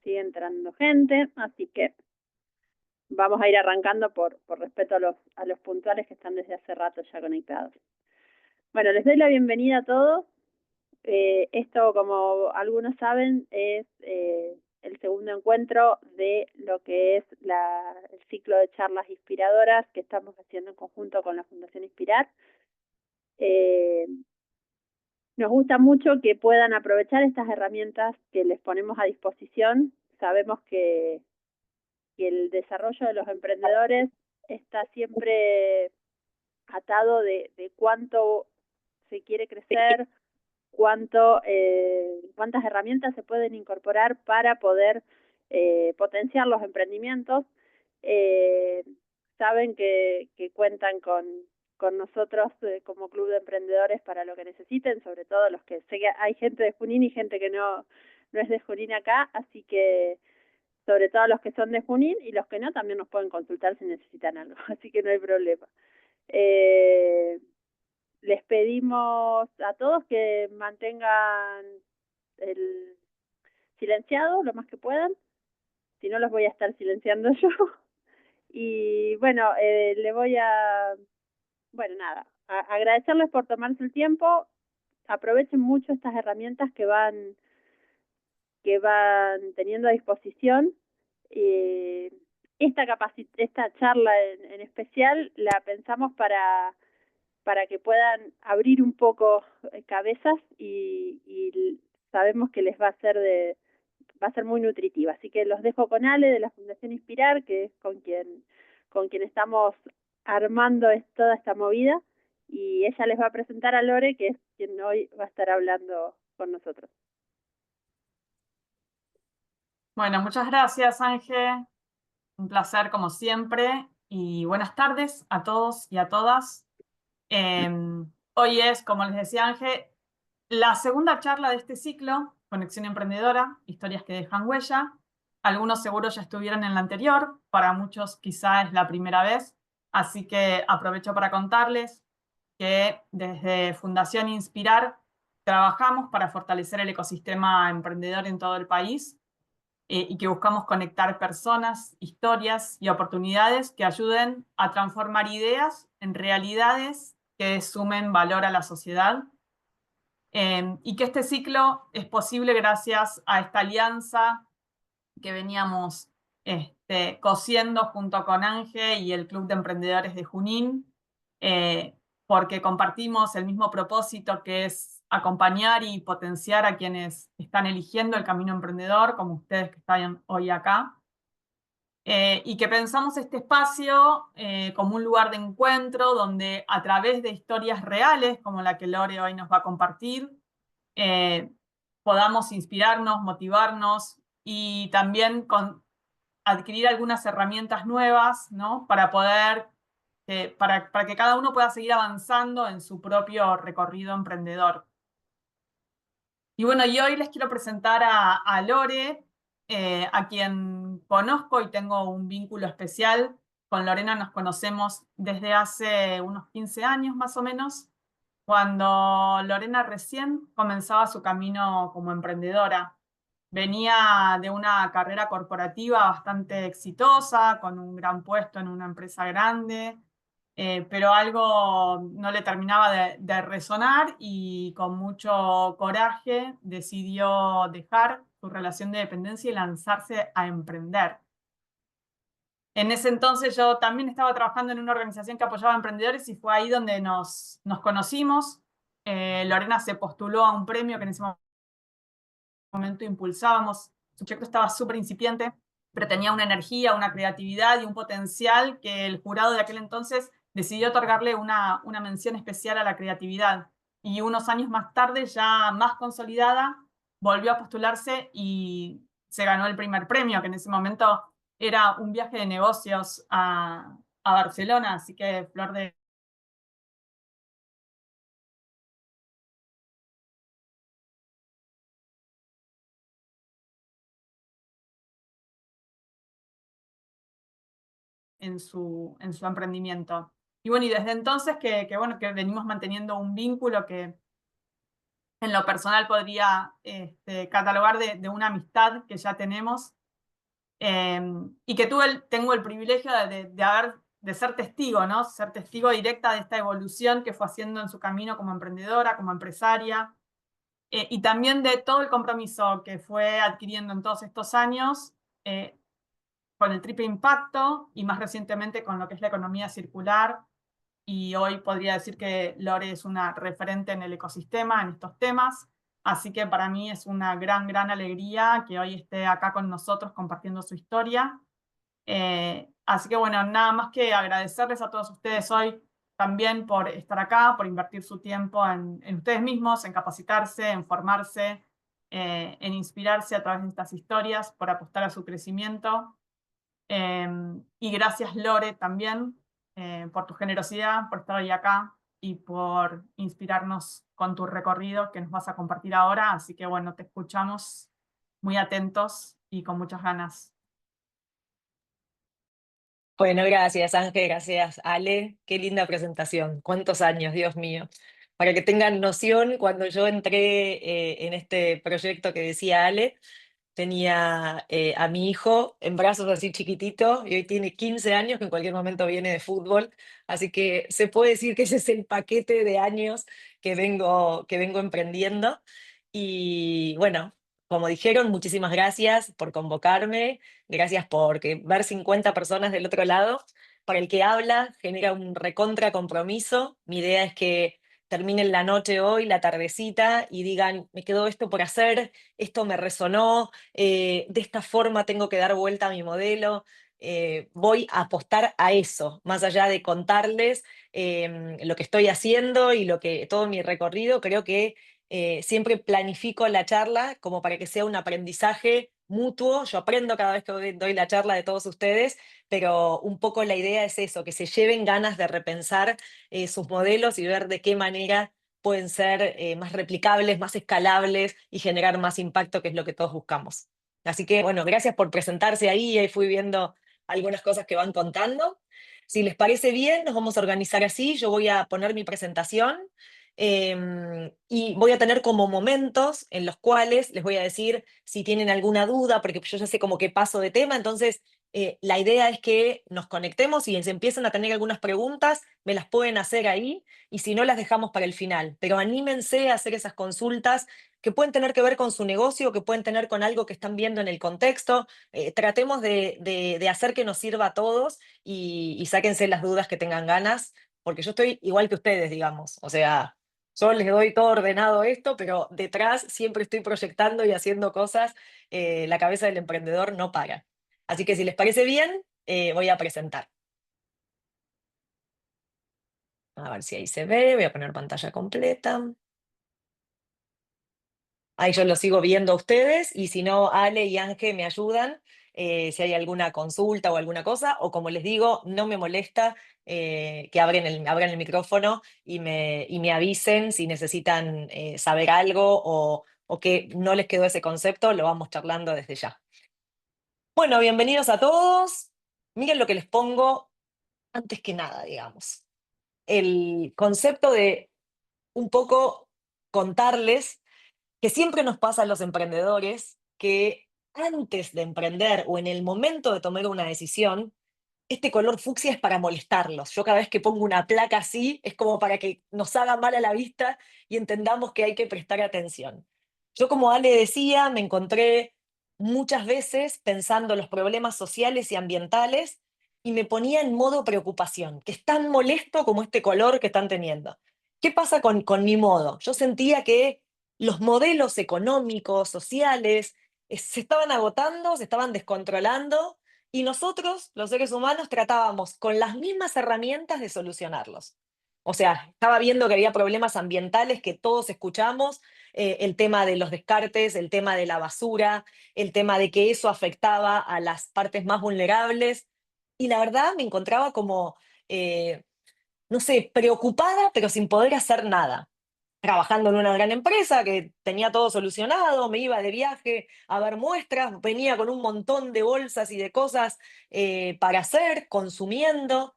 sigue entrando gente, así que vamos a ir arrancando por respeto a los puntuales que están desde hace rato ya conectados. Bueno, les doy la bienvenida a todos. Esto, como algunos saben, es el segundo encuentro de lo que es el ciclo de charlas inspiradoras que estamos haciendo en conjunto con la Fundación Inspirar. Nos gusta mucho que puedan aprovechar estas herramientas que les ponemos a disposición. Sabemos que el desarrollo de los emprendedores está siempre atado de cuánto se quiere crecer, cuántas herramientas se pueden incorporar para poder potenciar los emprendimientos. Saben que cuentan con nosotros como Club de Emprendedores para lo que necesiten, sobre todo los que sé que hay gente de Junín y gente que no es de Junín acá, así que sobre todo los que son de Junín, y los que no también nos pueden consultar si necesitan algo, así que no hay problema. Les pedimos a todos que mantengan el silenciado lo más que puedan, si no los voy a estar silenciando yo. Y bueno, le voy a, bueno, nada, agradecerles por tomarse el tiempo. Aprovechen mucho estas herramientas que van teniendo a disposición. Esta charla en especial la pensamos para que puedan abrir un poco cabezas y sabemos que les va a ser muy nutritiva. Así que los dejo con Ale de la Fundación Inspirar, que es con quien estamos armando toda esta movida, y ella les va a presentar a Lore, que es quien hoy va a estar hablando con nosotros. Bueno, muchas gracias, Ángel. Un placer como siempre y buenas tardes a todos y a todas. Hoy es, como les decía Ángel, la segunda charla de este ciclo, Conexión Emprendedora, historias que dejan huella. Algunos seguro ya estuvieron en la anterior, para muchos quizá es la primera vez, así que aprovecho para contarles que desde Fundación Inspirar trabajamos para fortalecer el ecosistema emprendedor en todo el país. Y que buscamos conectar personas, historias y oportunidades que ayuden a transformar ideas en realidades que sumen valor a la sociedad. Y que este ciclo es posible gracias a esta alianza que veníamos cosiendo junto con Ángel y el Club de Emprendedores de Junín, porque compartimos el mismo propósito, que es acompañar y potenciar a quienes están eligiendo el camino emprendedor, como ustedes que están hoy acá. Y que pensamos este espacio como un lugar de encuentro donde a través de historias reales, como la que Lore hoy nos va a compartir, podamos inspirarnos, motivarnos y también adquirir algunas herramientas nuevas, ¿no? Para poder, para que cada uno pueda seguir avanzando en su propio recorrido emprendedor. Y bueno, y hoy les quiero presentar a Lore, a quien conozco y tengo un vínculo especial. Con Lorena nos conocemos desde hace unos 15 años más o menos, cuando Lorena recién comenzaba su camino como emprendedora. Venía de una carrera corporativa bastante exitosa, con un gran puesto en una empresa grande, pero algo no le terminaba de resonar y con mucho coraje decidió dejar su relación de dependencia y lanzarse a emprender. En ese entonces yo también estaba trabajando en una organización que apoyaba a emprendedores y fue ahí donde nos conocimos. Lorena se postuló a un premio que en ese momento impulsábamos. Su proyecto estaba súper incipiente, pero tenía una energía, una creatividad y un potencial que el jurado de aquel entonces decidió otorgarle una mención especial a la creatividad. Y unos años más tarde, ya más consolidada, volvió a postularse y se ganó el primer premio, que en ese momento era un viaje de negocios a Barcelona, así que flor de en su emprendimiento. Y bueno, y desde entonces bueno, que venimos manteniendo un vínculo que en lo personal podría catalogar de una amistad que ya tenemos, y que tengo el privilegio de ser testigo, ¿no? Ser testigo directa de esta evolución que fue haciendo en su camino como emprendedora, como empresaria, y también de todo el compromiso que fue adquiriendo en todos estos años, eh, con el triple impacto y más recientemente con lo que es la economía circular. Y hoy podría decir que Lore es una referente en el ecosistema, en estos temas. Así que para mí es una gran, gran alegría que hoy esté acá con nosotros compartiendo su historia. Así que bueno, nada más que agradecerles a todos ustedes hoy también por estar acá, por invertir su tiempo en ustedes mismos, en capacitarse, en formarse, en inspirarse a través de estas historias, por apostar a su crecimiento. Y gracias, Lore, también por tu generosidad, por estar hoy acá y por inspirarnos con tu recorrido que nos vas a compartir ahora. Así que bueno, te escuchamos muy atentos y con muchas ganas. Bueno, gracias Ángel, gracias Ale, qué linda presentación, cuántos años, Dios mío. Para que tengan noción, cuando yo entré en este proyecto que decía Ale, tenía a mi hijo en brazos así chiquitito y hoy tiene 15 años que en cualquier momento viene de fútbol, así que se puede decir que ese es el paquete de años que vengo emprendiendo. Y bueno, como dijeron, muchísimas gracias por convocarme, gracias por ver 50 personas del otro lado. Para el que habla, genera un recontra compromiso. Mi idea es que terminen la noche hoy, la tardecita, y digan, me quedó esto por hacer, esto me resonó, de esta forma tengo que dar vuelta a mi modelo. Voy a apostar a eso, más allá de contarles lo que estoy haciendo y todo mi recorrido. Creo que siempre planifico la charla como para que sea un aprendizaje mutuo. Yo aprendo cada vez que doy la charla de todos ustedes, pero un poco la idea es eso, que se lleven ganas de repensar sus modelos y ver de qué manera pueden ser más replicables, más escalables y generar más impacto, que es lo que todos buscamos. Así que, bueno, gracias por presentarse ahí. Ahí fui viendo algunas cosas que van contando. Si les parece bien, nos vamos a organizar así. Yo voy a poner mi presentación y voy a tener como momentos en los cuales les voy a decir si tienen alguna duda, porque yo ya sé como que paso de tema. Entonces la idea es que nos conectemos y si empiezan a tener algunas preguntas, me las pueden hacer ahí y si no, las dejamos para el final. Pero anímense a hacer esas consultas que pueden tener que ver con su negocio, que pueden tener con algo que están viendo en el contexto. Tratemos de hacer que nos sirva a todos y sáquense las dudas que tengan ganas, porque yo estoy igual que ustedes, digamos. O sea, yo les doy todo ordenado esto, pero detrás siempre estoy proyectando y haciendo cosas. La cabeza del emprendedor no para. Así que si les parece bien, voy a presentar. A ver si ahí se ve, voy a poner pantalla completa. Ahí yo lo sigo viendo a ustedes y si no, Ale y Ángel me ayudan si hay alguna consulta o alguna cosa, o como les digo, no me molesta que abran el micrófono y me avisen si necesitan saber algo o que no les quedó ese concepto, lo vamos charlando desde ya. Bueno, bienvenidos a todos. Miren lo que les pongo antes que nada, digamos. El concepto de un poco contarles que siempre nos pasa a los emprendedores que antes de emprender o en el momento de tomar una decisión, este color fucsia es para molestarlos. Yo cada vez que pongo una placa así es como para que nos haga mal a la vista y entendamos que hay que prestar atención. Yo, como Ale decía, me encontré muchas veces pensando los problemas sociales y ambientales y me ponía en modo preocupación, que es tan molesto como este color que están teniendo. ¿Qué pasa con mi modo? Yo sentía que los modelos económicos, sociales, se estaban agotando, se estaban descontrolando y nosotros, los seres humanos, tratábamos con las mismas herramientas de solucionarlos. O sea, estaba viendo que había problemas ambientales que todos escuchamos, el tema de los descartes, el tema de la basura, el tema de que eso afectaba a las partes más vulnerables. Y la verdad me encontraba como, no sé, preocupada, pero sin poder hacer nada. Trabajando en una gran empresa que tenía todo solucionado, me iba de viaje a ver muestras, venía con un montón de bolsas y de cosas para hacer, consumiendo,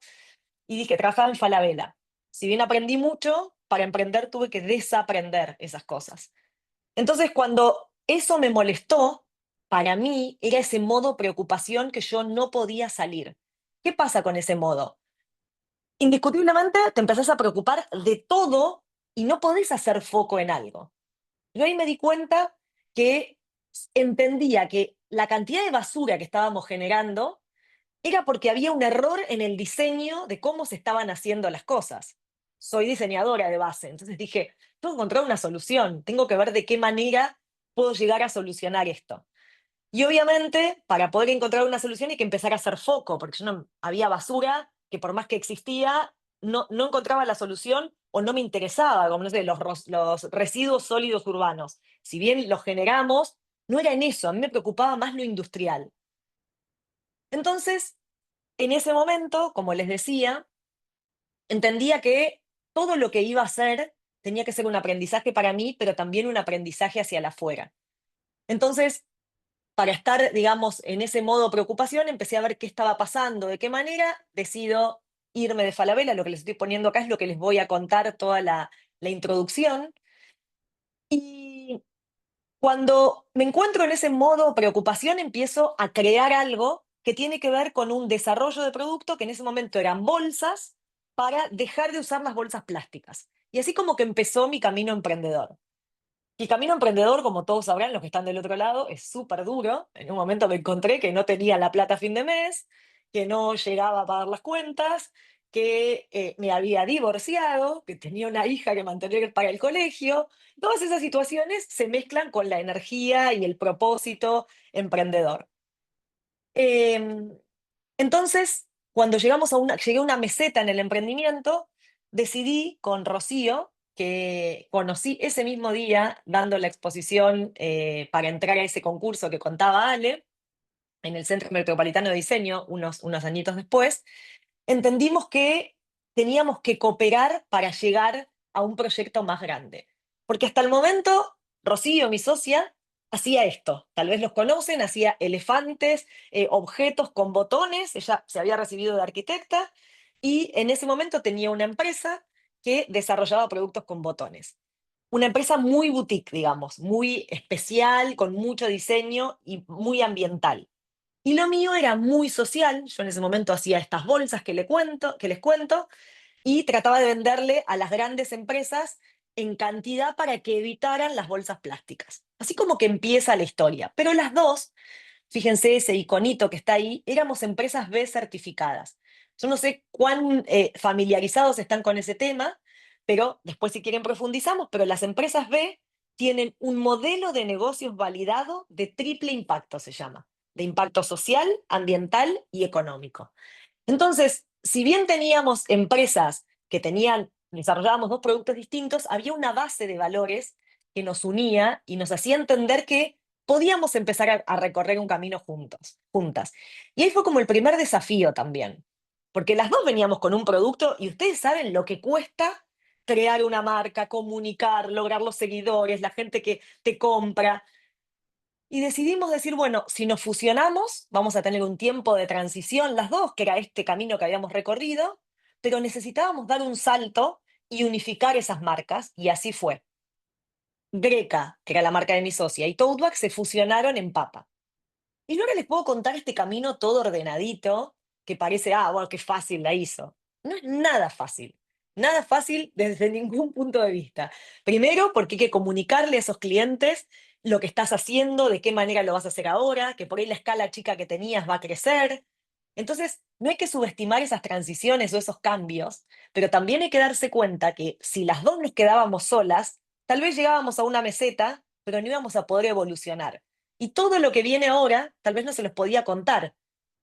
y dije, trabajaba en Falabella. Si bien aprendí mucho, para emprender tuve que desaprender esas cosas. Entonces, cuando eso me molestó, para mí era ese modo preocupación que yo no podía salir. ¿Qué pasa con ese modo? Indiscutiblemente te empezás a preocupar de todo y no podés hacer foco en algo. Yo ahí me di cuenta que entendía que la cantidad de basura que estábamos generando era porque había un error en el diseño de cómo se estaban haciendo las cosas. Soy diseñadora de base, entonces dije, tengo que encontrar una solución, tengo que ver de qué manera puedo llegar a solucionar esto. Y obviamente, para poder encontrar una solución hay que empezar a hacer foco, porque yo no, había basura que por más que existía, no encontraba la solución o no me interesaba, como no sé, los residuos sólidos urbanos. Si bien los generamos, no era en eso, a mí me preocupaba más lo industrial. Entonces, en ese momento, como les decía, entendía que todo lo que iba a hacer tenía que ser un aprendizaje para mí, pero también un aprendizaje hacia la afuera. Entonces, para estar, digamos, en ese modo preocupación, empecé a ver qué estaba pasando, de qué manera decido irme de Falabella. Lo que les estoy poniendo acá es lo que les voy a contar toda la introducción. Y cuando me encuentro en ese modo preocupación, empiezo a crear algo que tiene que ver con un desarrollo de producto que en ese momento eran bolsas para dejar de usar las bolsas plásticas. Y así como que empezó mi camino emprendedor. Y el camino emprendedor, como todos sabrán, los que están del otro lado, es súper duro. En un momento me encontré que no tenía la plata a fin de mes, que no llegaba a pagar las cuentas, que me había divorciado, que tenía una hija que mantener para el colegio. Todas esas situaciones se mezclan con la energía y el propósito emprendedor. Em, entonces, cuando llegué a una meseta en el emprendimiento, decidí con Rocío, que conocí ese mismo día dando la exposición para entrar a ese concurso que contaba Ale, en el Centro Metropolitano de Diseño, unos añitos después, entendimos que teníamos que cooperar para llegar a un proyecto más grande. Porque hasta el momento, Rocío, mi socia, hacía esto. Tal vez los conocen, hacía elefantes, objetos con botones. Ella se había recibido de arquitecta y en ese momento tenía una empresa que desarrollaba productos con botones. Una empresa muy boutique, digamos, muy especial, con mucho diseño y muy ambiental. Y lo mío era muy social. Yo en ese momento hacía estas bolsas que les cuento, y trataba de venderle a las grandes empresas en cantidad para que evitaran las bolsas plásticas. Así como que empieza la historia. Pero las dos, fíjense ese iconito que está ahí, éramos empresas B certificadas. Yo no sé cuán familiarizados están con ese tema, pero después si quieren profundizamos, pero las empresas B tienen un modelo de negocios validado de triple impacto, se llama, de impacto social, ambiental y económico. Entonces, si bien teníamos empresas que desarrollábamos dos productos distintos, había una base de valores que nos unía y nos hacía entender que podíamos empezar a recorrer un camino juntas. Y ahí fue como el primer desafío también, porque las dos veníamos con un producto y ustedes saben lo que cuesta crear una marca, comunicar, lograr los seguidores, la gente que te compra. Y decidimos decir, bueno, si nos fusionamos, vamos a tener un tiempo de transición las dos, que era este camino que habíamos recorrido, pero necesitábamos dar un salto y unificar esas marcas, y así fue. Greca, que era la marca de mi socia, y Toadback se fusionaron en Papa. Y yo ahora les puedo contar este camino todo ordenadito, que parece, bueno, qué fácil la hizo. No es nada fácil desde ningún punto de vista. Primero, porque hay que comunicarle a esos clientes lo que estás haciendo, de qué manera lo vas a hacer ahora, que por ahí la escala chica que tenías va a crecer. Entonces, no hay que subestimar esas transiciones o esos cambios, pero también hay que darse cuenta que si las dos nos quedábamos solas, tal vez llegábamos a una meseta, pero no íbamos a poder evolucionar. Y todo lo que viene ahora, tal vez no se los podía contar.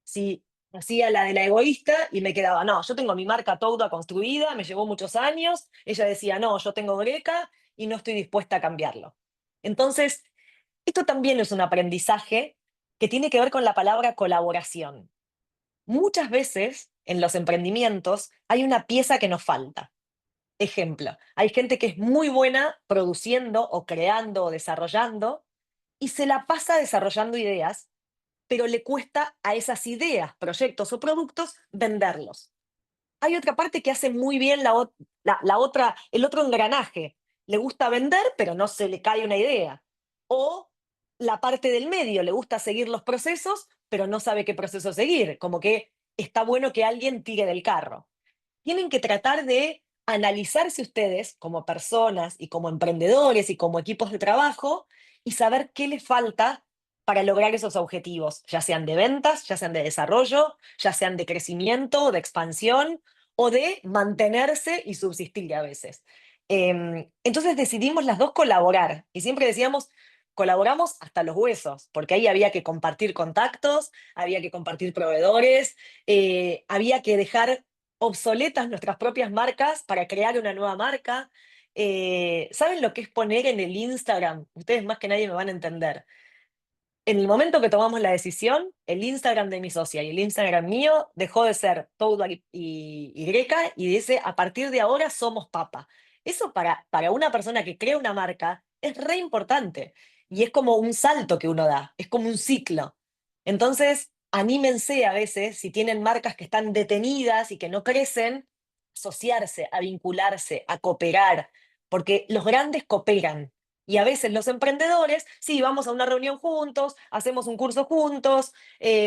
Si hacía la de la egoísta y me quedaba, no, yo tengo mi marca toda construida, me llevó muchos años. Ella decía, no, yo tengo Greca y no estoy dispuesta a cambiarlo. Entonces, esto también es un aprendizaje que tiene que ver con la palabra colaboración. Muchas veces en los emprendimientos hay una pieza que nos falta. Ejemplo, hay gente que es muy buena produciendo o creando o desarrollando y se la pasa desarrollando ideas, pero le cuesta a esas ideas, proyectos o productos venderlos. Hay otra parte que hace muy bien el otro engranaje. Le gusta vender, pero no se le cae una idea. O la parte del medio le gusta seguir los procesos, pero no sabe qué proceso seguir, como que está bueno que alguien tire del carro. Tienen que tratar de analizarse ustedes como personas y como emprendedores y como equipos de trabajo y saber qué les falta para lograr esos objetivos, ya sean de ventas, ya sean de desarrollo, ya sean de crecimiento, de expansión o de mantenerse y subsistir a veces. Entonces decidimos las dos colaborar y siempre decíamos, colaboramos hasta los huesos, porque ahí había que compartir contactos, había que compartir proveedores, había que dejar obsoletas nuestras propias marcas para crear una nueva marca. ¿Saben lo que es poner en el Instagram? Ustedes más que nadie me van a entender. En el momento que tomamos la decisión, el Instagram de mi socia y el Instagram mío dejó de ser Toadwar y Greca y dice, a partir de ahora somos papa. Eso para una persona que crea una marca es re importante y es como un salto que uno da, es como un ciclo. Entonces, anímense a veces, si tienen marcas que están detenidas y que no crecen, asociarse, a vincularse, a cooperar, porque los grandes cooperan. Y a veces los emprendedores, sí, vamos a una reunión juntos, hacemos un curso juntos,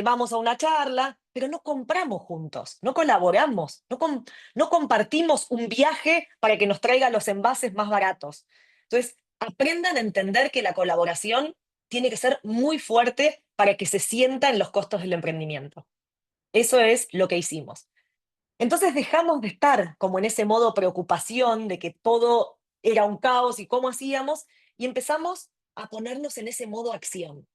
vamos a una charla, pero no compramos juntos, no colaboramos, no compartimos un viaje para que nos traiga los envases más baratos. Entonces, aprendan a entender que la colaboración tiene que ser muy fuerte para que se sienta en los costos del emprendimiento. Eso es lo que hicimos. Entonces dejamos de estar como en ese modo preocupación de que todo era un caos y cómo hacíamos, y empezamos a ponernos en ese modo acción.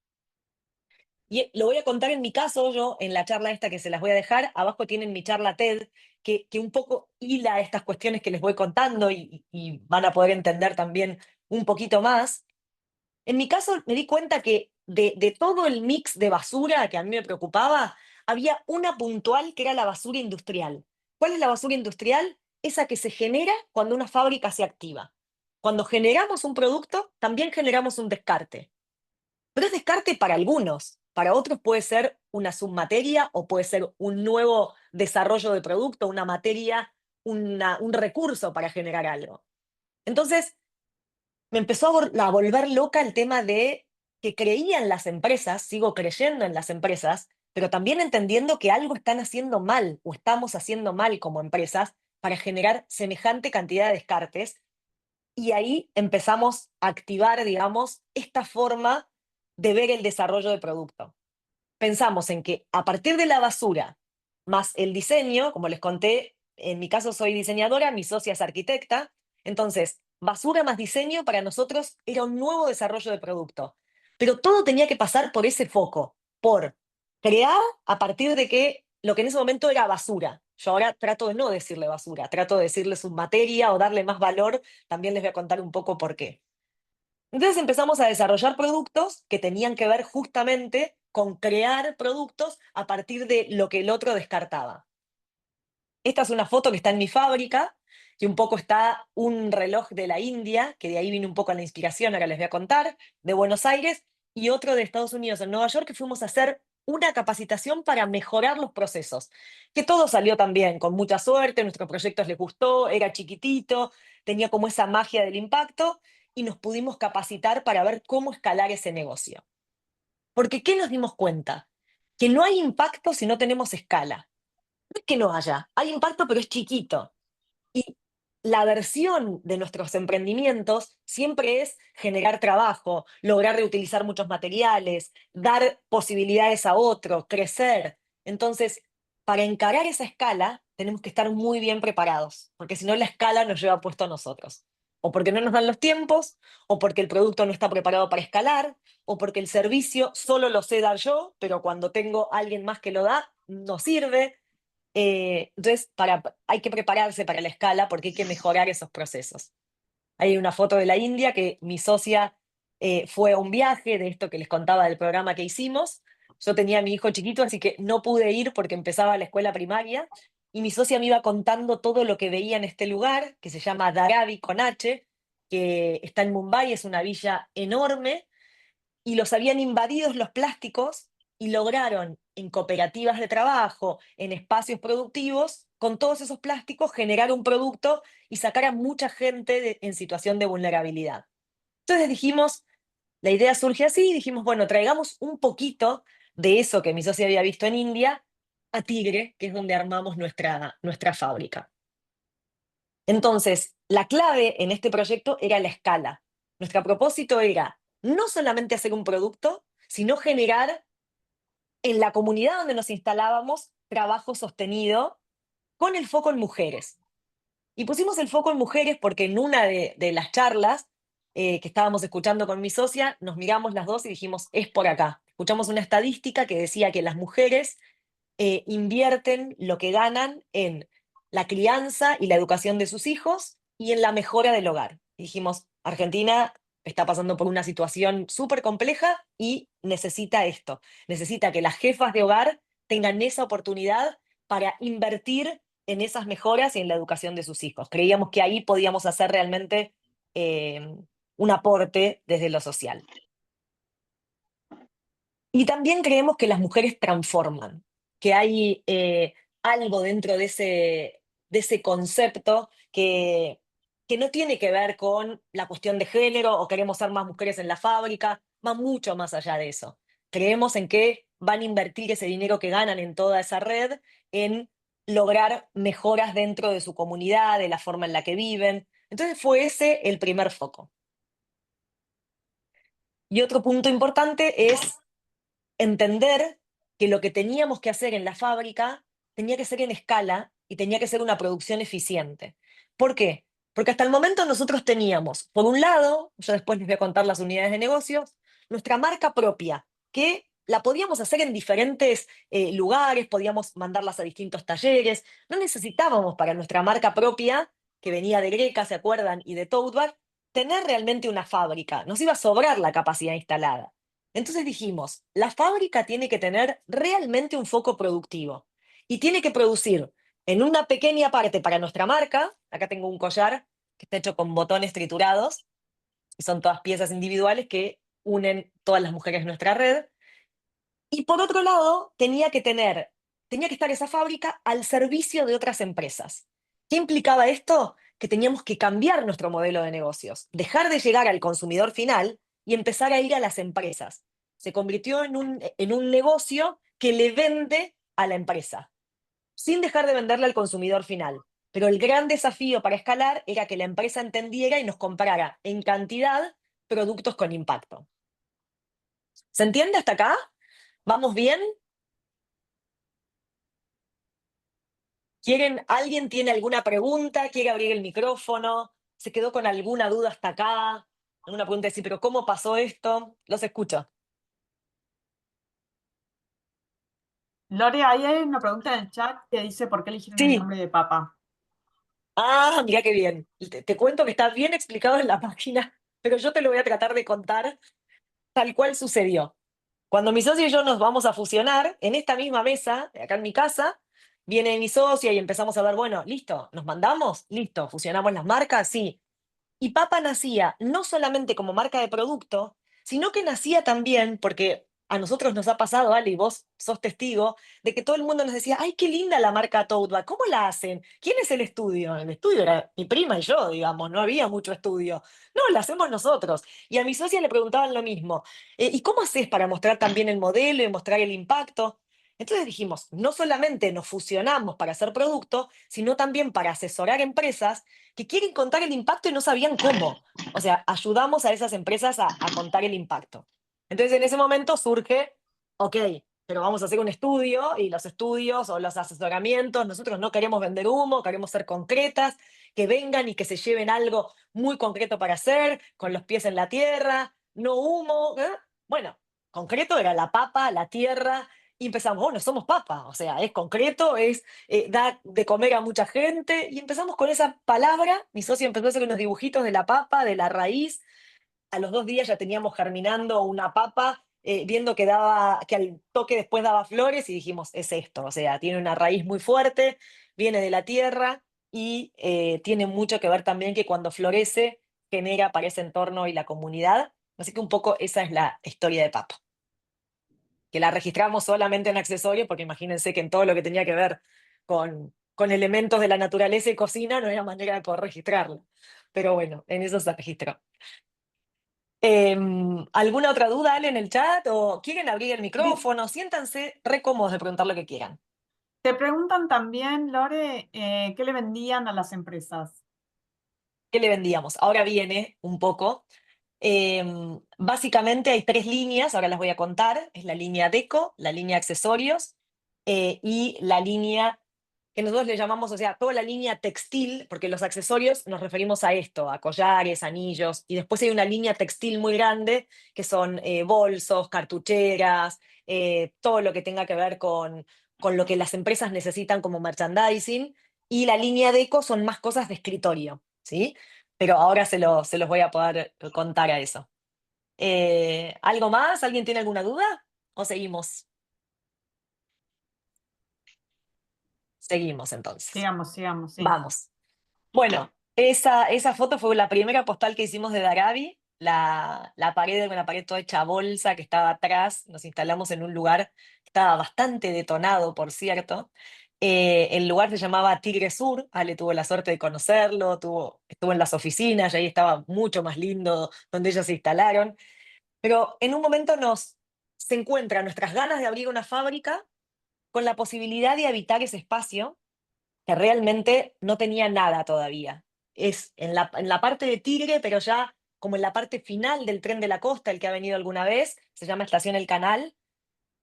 Y lo voy a contar en mi caso, yo en la charla esta que se las voy a dejar, abajo tienen mi charla TED, que un poco hila estas cuestiones que les voy contando y van a poder entender también un poquito más. En mi caso me di cuenta que de todo el mix de basura que a mí me preocupaba, había una puntual que era la basura industrial. ¿Cuál es la basura industrial? Esa que se genera cuando una fábrica se activa. Cuando generamos un producto, también generamos un descarte. Pero es descarte para algunos. Para otros puede ser una submateria o puede ser un nuevo desarrollo de producto, una materia, un recurso para generar algo. Entonces, me empezó a volver loca el tema de que creía en las empresas, sigo creyendo en las empresas, pero también entendiendo que algo están haciendo mal o estamos haciendo mal como empresas para generar semejante cantidad de descartes. Y ahí empezamos a activar, digamos, esta forma de ver el desarrollo de producto. Pensamos en que a partir de la basura más el diseño, como les conté, en mi caso soy diseñadora, mi socia es arquitecta, entonces basura más diseño para nosotros era un nuevo desarrollo de producto. Pero todo tenía que pasar por ese foco, por crear a partir de que lo que en ese momento era basura. Yo ahora trato de no decirle basura, trato de decirle submateria o darle más valor, también les voy a contar un poco por qué. Entonces empezamos a desarrollar productos que tenían que ver justamente con crear productos a partir de lo que el otro descartaba. Esta es una foto que está en mi fábrica, que un poco está un reloj de la India, que de ahí viene un poco la inspiración, ahora les voy a contar, de Buenos Aires, y otro de Estados Unidos, en Nueva York, que fuimos a hacer una capacitación para mejorar los procesos. Que todo salió también, con mucha suerte, nuestro proyecto les gustó, era chiquitito, tenía como esa magia del impacto, y nos pudimos capacitar para ver cómo escalar ese negocio. Porque ¿qué nos dimos cuenta? Que no hay impacto si no tenemos escala. No es que no haya, hay impacto, pero es chiquito. Y la versión de nuestros emprendimientos siempre es generar trabajo, lograr reutilizar muchos materiales, dar posibilidades a otro, crecer. Entonces, para encarar esa escala, tenemos que estar muy bien preparados, porque si no la escala nos lleva puesto a nosotros. O porque no nos dan los tiempos, o porque el producto no está preparado para escalar, o porque el servicio solo lo sé dar yo, pero cuando tengo a alguien más que lo da, no sirve. Entonces, hay que prepararse para la escala porque hay que mejorar esos procesos. Hay una foto de la India que mi socia fue a un viaje de esto que les contaba del programa que hicimos. Yo tenía a mi hijo chiquito, así que no pude ir porque empezaba la escuela primaria. Y mi socia me iba contando todo lo que veía en este lugar, que se llama Dharavi con H, que está en Mumbai, es una villa enorme, y los habían invadido los plásticos y lograron en cooperativas de trabajo, en espacios productivos, con todos esos plásticos generar un producto y sacar a mucha gente en situación de vulnerabilidad. Entonces dijimos, la idea surge así y dijimos, bueno, traigamos un poquito de eso que mi socia había visto en India a Tigre, que es donde armamos nuestra fábrica. Entonces, la clave en este proyecto era la escala. Nuestro propósito era no solamente hacer un producto, sino generar en la comunidad donde nos instalábamos trabajo sostenido con el foco en mujeres. Y pusimos el foco en mujeres porque en una de las charlas que estábamos escuchando con mi socia, nos miramos las dos y dijimos, es por acá. Escuchamos una estadística que decía que las mujeres invierten lo que ganan en la crianza y la educación de sus hijos y en la mejora del hogar. Y dijimos, Argentina está pasando por una situación súper compleja y necesita esto. Necesita que las jefas de hogar tengan esa oportunidad para invertir en esas mejoras y en la educación de sus hijos. Creíamos que ahí podíamos hacer realmente eh, un aporte desde lo social. Y también creemos que las mujeres transforman, que hay algo dentro de ese concepto que no tiene que ver con la cuestión de género o queremos ser más mujeres en la fábrica, va mucho más allá de eso. Creemos en que van a invertir ese dinero que ganan en toda esa red en lograr mejoras dentro de su comunidad, de la forma en la que viven. Entonces fue ese el primer foco. Y otro punto importante es entender que lo que teníamos que hacer en la fábrica tenía que ser en escala y tenía que ser una producción eficiente. ¿Por qué? Porque hasta el momento nosotros teníamos, por un lado, yo después les voy a contar las unidades de negocios, nuestra marca propia, que la podíamos hacer en diferentes lugares, podíamos mandarlas a distintos talleres, no necesitábamos para nuestra marca propia, que venía de Greca, ¿se acuerdan? Y de Tote Bag, tener realmente una fábrica, nos iba a sobrar la capacidad instalada. Entonces dijimos, la fábrica tiene que tener realmente un foco productivo y tiene que producir en una pequeña parte para nuestra marca. Acá tengo un collar que está hecho con botones triturados y son todas piezas individuales que unen todas las mujeres de nuestra red. Y por otro lado, tenía que estar esa fábrica al servicio de otras empresas. ¿Qué implicaba esto? Que teníamos que cambiar nuestro modelo de negocios, dejar de llegar al consumidor final y empezar a ir a las empresas. Se convirtió en un negocio que le vende a la empresa, sin dejar de venderle al consumidor final. Pero el gran desafío para escalar era que la empresa entendiera y nos comprara en cantidad productos con impacto. ¿Se entiende hasta acá? ¿Vamos bien? ¿Alguien tiene alguna pregunta? ¿Quiere abrir el micrófono? ¿Se quedó con alguna duda hasta acá? ¿Alguna pregunta de decir, pero cómo pasó esto? Los escucho. Lore, ahí hay una pregunta en el chat que dice por qué eligieron el Sí. nombre de papa. Ah, mira qué bien. Te cuento que está bien explicado en la página, pero yo te lo voy a tratar de contar tal cual sucedió. Cuando mi socio y yo nos vamos a fusionar, en esta misma mesa, acá en mi casa, viene mi socia y empezamos a ver, bueno, listo, ¿nos mandamos? Listo, ¿fusionamos las marcas? Sí. Y Papa nacía no solamente como marca de producto, sino que nacía también porque a nosotros nos ha pasado, Ale, y vos sos testigo, de que todo el mundo nos decía, ay, qué linda la marca Tote Bag, ¿cómo la hacen? ¿Quién es el estudio? El estudio era mi prima y yo, digamos, no había mucho estudio. No, la hacemos nosotros. Y a mi socia le preguntaban lo mismo, ¿y cómo haces para mostrar también el modelo y mostrar el impacto? Entonces dijimos, no solamente nos fusionamos para hacer producto, sino también para asesorar empresas que quieren contar el impacto y no sabían cómo. O sea, ayudamos a esas empresas a contar el impacto. Entonces en ese momento surge, ok, pero vamos a hacer un estudio y los estudios o los asesoramientos, nosotros no queremos vender humo, queremos ser concretas, que vengan y que se lleven algo muy concreto para hacer, con los pies en la tierra, no humo. Bueno, concreto era la papa, la tierra, y empezamos, bueno, somos papa, o sea, es concreto, da de comer a mucha gente, y empezamos con esa palabra. Mi socio empezó a hacer unos dibujitos de la papa, de la raíz. A los 2 días ya teníamos germinando una papa, viendo que al toque después daba flores, y dijimos, es esto, o sea, tiene una raíz muy fuerte, viene de la tierra, y tiene mucho que ver también que cuando florece genera para ese entorno y la comunidad. Así que un poco esa es la historia de papa, que la registramos solamente en accesorios, porque imagínense que en todo lo que tenía que ver con elementos de la naturaleza y cocina no había manera de poder registrarlo. Pero bueno, en eso se registró. ¿Alguna otra duda, Ale, en el chat? ¿O quieren abrir el Di- micrófono? Siéntanse re cómodos de preguntar lo que quieran. Te preguntan también, Lore, ¿qué le vendían a las empresas? ¿Qué le vendíamos? Ahora viene un poco. Básicamente hay tres líneas, ahora las voy a contar. Es la línea deco, la línea accesorios y la línea que nosotros le llamamos, o sea, toda la línea textil, porque los accesorios nos referimos a esto, a collares, anillos, y después hay una línea textil muy grande, que son bolsos, cartucheras, todo lo que tenga que ver con lo que las empresas necesitan como merchandising, y la línea deco son más cosas de escritorio, ¿sí? Pero ahora se los voy a poder contar a eso. ¿Algo más? ¿Alguien tiene alguna duda? ¿O seguimos? Seguimos entonces. Sigamos, sigamos, sí. Vamos. Bueno, esa foto fue la primera postal que hicimos de Darabi. La pared era una pared toda hecha bolsa que estaba atrás. Nos instalamos en un lugar que estaba bastante detonado, por cierto. El lugar se llamaba Tigre Sur. Ale tuvo la suerte de conocerlo, estuvo en las oficinas y ahí estaba mucho más lindo donde ellos se instalaron. Pero en un momento se encuentran nuestras ganas de abrir una fábrica con la posibilidad de habitar ese espacio que realmente no tenía nada todavía. Es en la parte de Tigre, pero ya como en la parte final del tren de la costa, el que ha venido alguna vez, se llama Estación El Canal,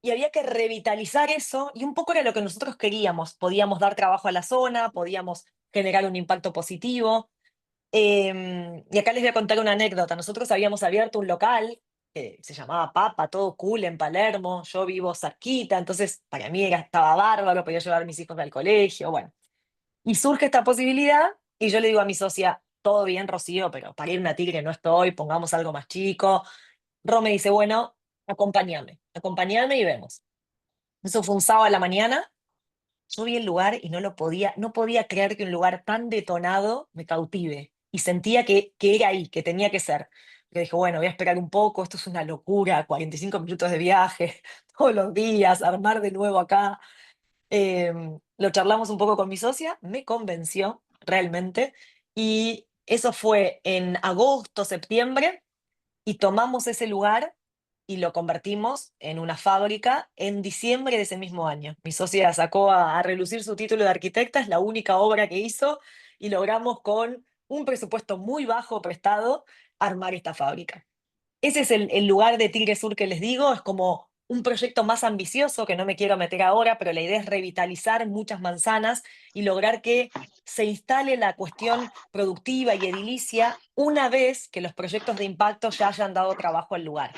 y había que revitalizar eso, y un poco era lo que nosotros queríamos. Podíamos dar trabajo a la zona, podíamos generar un impacto positivo. Y acá les voy a contar una anécdota. Nosotros habíamos abierto un local que se llamaba Papa, todo cool en Palermo. Yo vivo cerquita, entonces para mí estaba bárbaro, podía llevar a mis hijos al colegio, bueno. Y surge esta posibilidad y yo le digo a mi socia, todo bien, Rocío, pero para irme a Tigre no estoy, pongamos algo más chico. Ro me dice, bueno, acompáñame y vemos. Eso fue un sábado a la mañana. Yo vi el lugar y no podía creer que un lugar tan detonado me cautive. Y sentía que era ahí, que tenía que ser. Yo dije, bueno, voy a esperar un poco, esto es una locura, 45 minutos de viaje, todos los días, armar de nuevo acá. Lo charlamos un poco con mi socia, me convenció realmente. Y eso fue en agosto, septiembre, y tomamos ese lugar y lo convertimos en una fábrica en diciembre de ese mismo año. Mi socia sacó a relucir su título de arquitecta, es la única obra que hizo, y logramos con un presupuesto muy bajo prestado armar esta fábrica. Ese es el lugar de Tigre Sur que les digo, es como un proyecto más ambicioso que no me quiero meter ahora, pero la idea es revitalizar muchas manzanas y lograr que se instale la cuestión productiva y edilicia una vez que los proyectos de impacto ya hayan dado trabajo al lugar.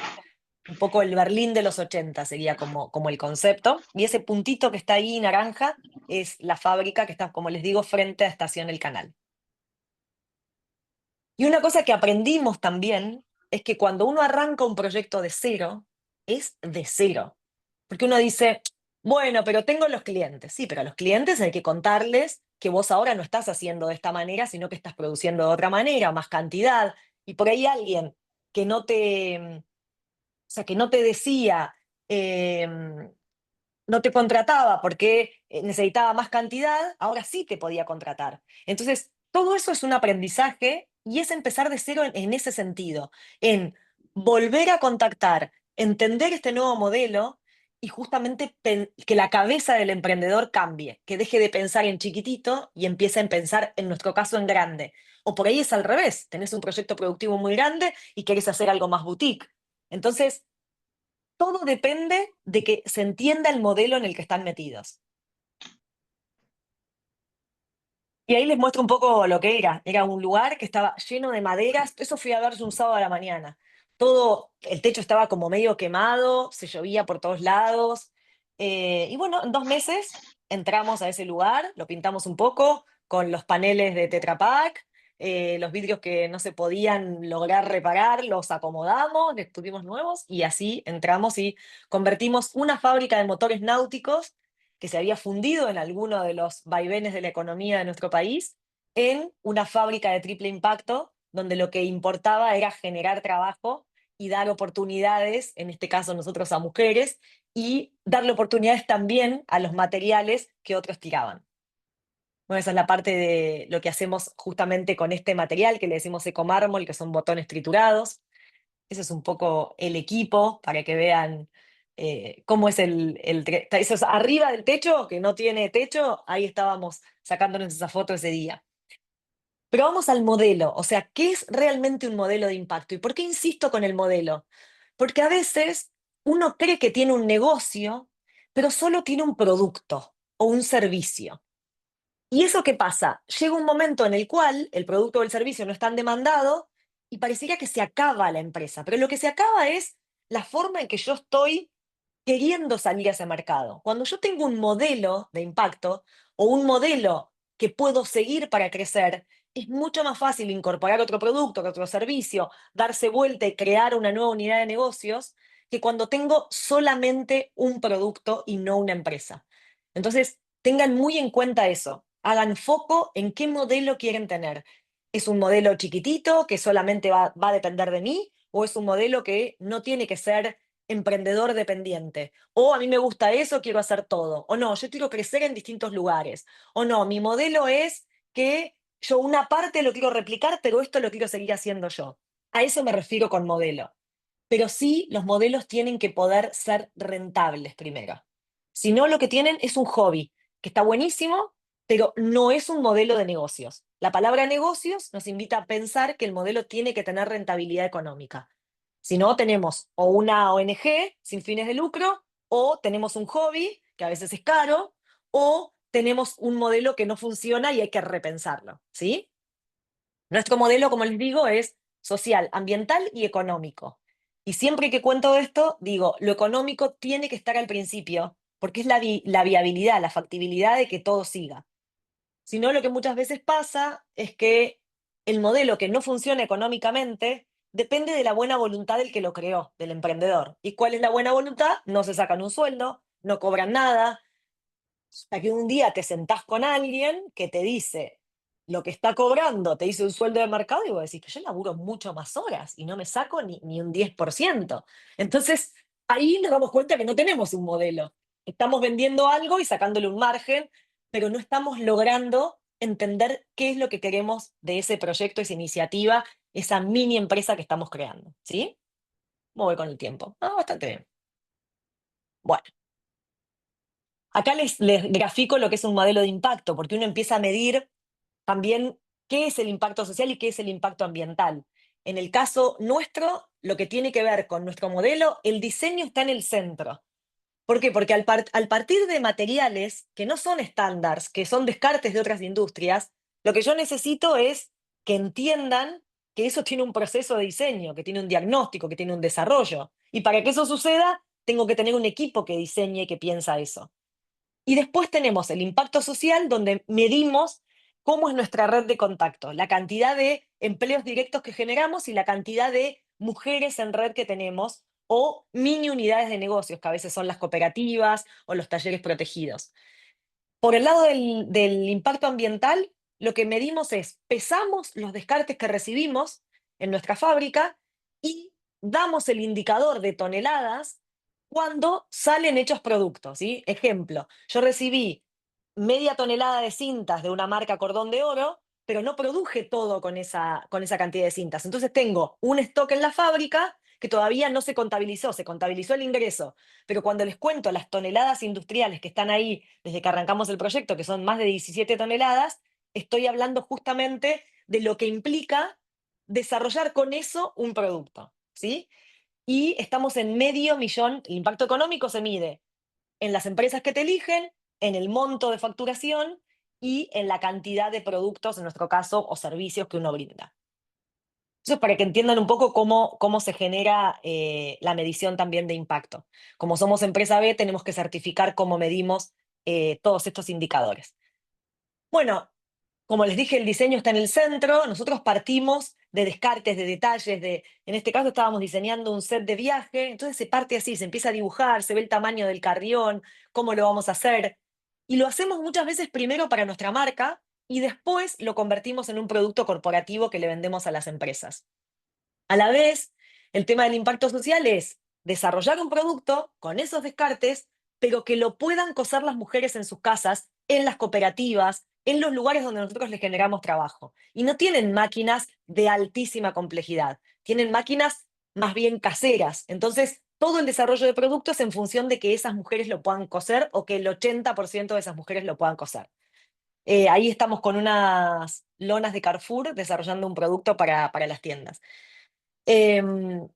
Un poco el Berlín de los 80 sería como el concepto. Y ese puntito que está ahí naranja es la fábrica que está, como les digo, frente a Estación El Canal. Y una cosa que aprendimos también es que cuando uno arranca un proyecto de cero, es de cero. Porque uno dice, bueno, pero tengo los clientes. Sí, pero a los clientes hay que contarles que vos ahora no estás haciendo de esta manera, sino que estás produciendo de otra manera, más cantidad. Y por ahí alguien que o sea, que no te decía, no te contrataba porque necesitaba más cantidad, ahora sí te podía contratar. Entonces, todo eso es un aprendizaje y es empezar de cero en ese sentido, en volver a contactar, entender este nuevo modelo y justamente que la cabeza del emprendedor cambie, que deje de pensar en chiquitito y empiece a pensar, en nuestro caso, en grande. O por ahí es al revés, tenés un proyecto productivo muy grande y querés hacer algo más boutique. Entonces, todo depende de que se entienda el modelo en el que están metidos. Y ahí les muestro un poco lo que era. Era un lugar que estaba lleno de maderas. Eso fui a ver yo un sábado a la mañana. Todo, el techo estaba como medio quemado, se llovía por todos lados. Y bueno, en 2 meses entramos a ese lugar, lo pintamos un poco con los paneles de Tetra Pak, los vidrios que no se podían lograr reparar, los acomodamos, les pusimos nuevos y así entramos y convertimos una fábrica de motores náuticos que se había fundido en alguno de los vaivenes de la economía de nuestro país, en una fábrica de triple impacto, donde lo que importaba era generar trabajo y dar oportunidades, en este caso nosotros a mujeres, y darle oportunidades también a los materiales que otros tiraban. Bueno, esa es la parte de lo que hacemos justamente con este material que le decimos ecomármol, que son botones triturados. Ese es un poco el equipo para que vean cómo es eso es arriba del techo, que no tiene techo, ahí estábamos sacándonos esa foto ese día. Pero vamos al modelo, o sea, ¿qué es realmente un modelo de impacto? ¿Y por qué insisto con el modelo? Porque a veces uno cree que tiene un negocio, pero solo tiene un producto o un servicio. ¿Y eso qué pasa? Llega un momento en el cual el producto o el servicio no es tan demandado y parecería que se acaba la empresa, pero lo que se acaba es la forma en que yo estoy queriendo salir a ese mercado. Cuando yo tengo un modelo de impacto o un modelo que puedo seguir para crecer, es mucho más fácil incorporar otro producto, otro servicio, darse vuelta y crear una nueva unidad de negocios que cuando tengo solamente un producto y no una empresa. Entonces, tengan muy en cuenta eso. Hagan foco en qué modelo quieren tener. ¿Es un modelo chiquitito que solamente va a depender de mí? ¿O es un modelo que no tiene que ser emprendedor dependiente? O a mí me gusta eso, quiero hacer todo. O no, yo quiero crecer en distintos lugares. O no, mi modelo es que yo una parte lo quiero replicar, pero esto lo quiero seguir haciendo yo. A eso me refiero con modelo. Pero sí, los modelos tienen que poder ser rentables primero. Si no, lo que tienen es un hobby, que está buenísimo, pero no es un modelo de negocios. La palabra negocios nos invita a pensar que el modelo tiene que tener rentabilidad económica. Si no, tenemos o una ONG sin fines de lucro, o tenemos un hobby, que a veces es caro, o tenemos un modelo que no funciona y hay que repensarlo, ¿sí? Nuestro modelo, como les digo, es social, ambiental y económico. Y siempre que cuento esto, digo, lo económico tiene que estar al principio, porque es la viabilidad, la factibilidad de que todo siga. Si no, lo que muchas veces pasa es que el modelo que no funciona económicamente depende de la buena voluntad del que lo creó, del emprendedor. ¿Y cuál es la buena voluntad? No se sacan un sueldo, no cobran nada, hasta que un día te sentás con alguien que te dice lo que está cobrando, te dice un sueldo de mercado y vos decís, pero yo laburo mucho más horas y no me saco ni un 10%. Entonces, ahí nos damos cuenta que no tenemos un modelo. Estamos vendiendo algo y sacándole un margen, pero no estamos logrando entender qué es lo que queremos de ese proyecto, esa iniciativa, esa mini empresa que estamos creando. ¿Sí? ¿Cómo voy con el tiempo? Ah, bastante bien. Bueno. Acá les grafico lo que es un modelo de impacto, porque uno empieza a medir también qué es el impacto social y qué es el impacto ambiental. En el caso nuestro, lo que tiene que ver con nuestro modelo, el diseño está en el centro. ¿Por qué? Porque al partir de materiales que no son estándares, que son descartes de otras industrias, lo que yo necesito es que entiendan que eso tiene un proceso de diseño, que tiene un diagnóstico, que tiene un desarrollo. Y para que eso suceda, tengo que tener un equipo que diseñe y que piensa eso. Y después tenemos el impacto social, donde medimos cómo es nuestra red de contacto, la cantidad de empleos directos que generamos y la cantidad de mujeres en red que tenemos, o mini unidades de negocios, que a veces son las cooperativas o los talleres protegidos. Por el lado del impacto ambiental, lo que medimos es, pesamos los descartes que recibimos en nuestra fábrica y damos el indicador de toneladas cuando salen hechos productos, ¿sí? Ejemplo, yo recibí media tonelada de cintas de una marca Cordón de Oro, pero no produje todo con esa cantidad de cintas. Entonces tengo un stock en la fábrica que todavía no se contabilizó el ingreso, pero cuando les cuento las toneladas industriales que están ahí desde que arrancamos el proyecto, que son más de 17 toneladas, estoy hablando justamente de lo que implica desarrollar con eso un producto, ¿sí? Y estamos en 500.000, el impacto económico se mide en las empresas que te eligen, en el monto de facturación y en la cantidad de productos, en nuestro caso, o servicios que uno brinda. Eso es para que entiendan un poco cómo se genera la medición también de impacto. Como somos empresa B, tenemos que certificar cómo medimos todos estos indicadores. Bueno, como les dije, el diseño está en el centro. Nosotros partimos de descartes, de detalles, en este caso estábamos diseñando un set de viaje, entonces se parte así, se empieza a dibujar, se ve el tamaño del carrión, cómo lo vamos a hacer. Y lo hacemos muchas veces primero para nuestra marca y después lo convertimos en un producto corporativo que le vendemos a las empresas. A la vez, el tema del impacto social es desarrollar un producto con esos descartes, pero que lo puedan coser las mujeres en sus casas, en las cooperativas, en los lugares donde nosotros les generamos trabajo. Y no tienen máquinas de altísima complejidad, tienen máquinas más bien caseras. Entonces, todo el desarrollo de productos en función de que esas mujeres lo puedan coser o que el 80% de esas mujeres lo puedan coser. Ahí estamos con unas lonas de Carrefour desarrollando un producto para las tiendas. Em,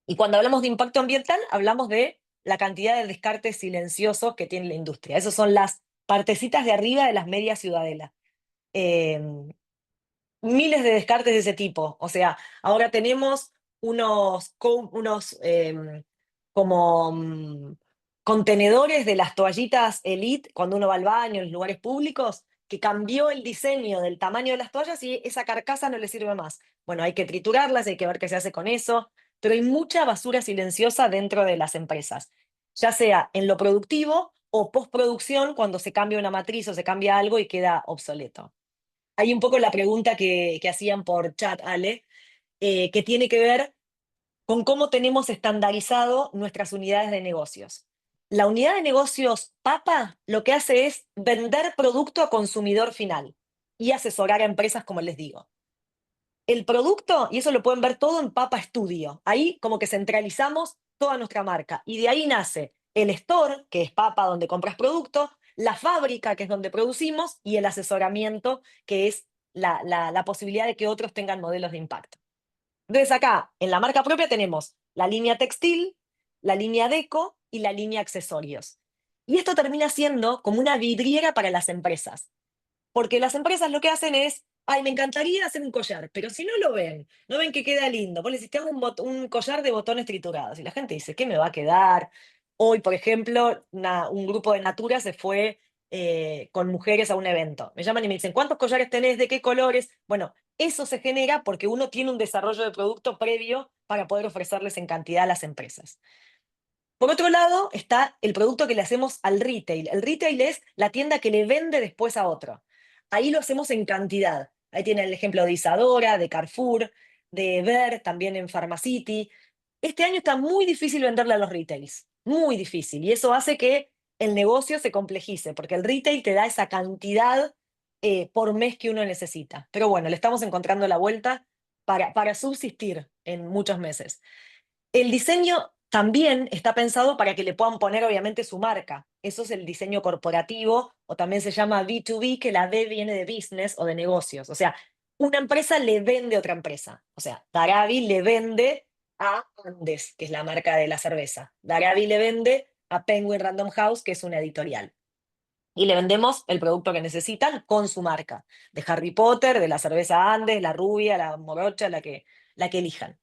y cuando hablamos de impacto ambiental, hablamos de la cantidad de descartes silenciosos que tiene la industria. Esas son las partecitas de arriba de las medias ciudadelas. Em, Miles de descartes de ese tipo. O sea, ahora tenemos unos como contenedores de las toallitas Elite cuando uno va al baño en los lugares públicos, que cambió el diseño del tamaño de las toallas y esa carcasa no le sirve más. Bueno, hay que triturarlas, hay que ver qué se hace con eso, pero hay mucha basura silenciosa dentro de las empresas, ya sea en lo productivo o postproducción, cuando se cambia una matriz o se cambia algo y queda obsoleto. Hay un poco la pregunta que hacían por chat, Ale, que tiene que ver con cómo tenemos estandarizado nuestras unidades de negocios. La unidad de negocios Papa lo que hace es vender producto a consumidor final y asesorar a empresas, como les digo. El producto, y eso lo pueden ver todo en Papa Studio, ahí como que centralizamos toda nuestra marca y de ahí nace el store, que es Papa, donde compras productos, la fábrica, que es donde producimos, y el asesoramiento, que es la posibilidad de que otros tengan modelos de impacto. Entonces acá, en la marca propia tenemos la línea textil, la línea deco y la línea accesorios. Y esto termina siendo como una vidriera para las empresas. Porque las empresas lo que hacen es, ay, me encantaría hacer un collar, pero si no lo ven, no ven que queda lindo, vos le decís, te hago un collar de botones triturados, y la gente dice, ¿qué me va a quedar? Hoy, por ejemplo, un grupo de Natura se fue con mujeres a un evento. Me llaman y me dicen, ¿cuántos collares tenés? ¿De qué colores? Bueno, eso se genera porque uno tiene un desarrollo de producto previo para poder ofrecerles en cantidad a las empresas. Por otro lado, está el producto que le hacemos al retail. El retail es la tienda que le vende después a otro. Ahí lo hacemos en cantidad. Ahí tiene el ejemplo de Isadora, de Carrefour, de Ver, también en Pharmacity. Este año está muy difícil venderle a los retails, muy difícil. Y eso hace que el negocio se complejice, porque el retail te da esa cantidad por mes que uno necesita. Pero bueno, le estamos encontrando la vuelta para subsistir en muchos meses. El diseño también está pensado para que le puedan poner obviamente su marca. Eso es el diseño corporativo, o también se llama B2B, que la B viene de business o de negocios. O sea, una empresa le vende a otra empresa. O sea, Darabi le vende a Andes, que es la marca de la cerveza. Darabi le vende a Penguin Random House, que es una editorial. Y le vendemos el producto que necesitan con su marca. De Harry Potter, de la cerveza Andes, la rubia, la morocha, la que elijan.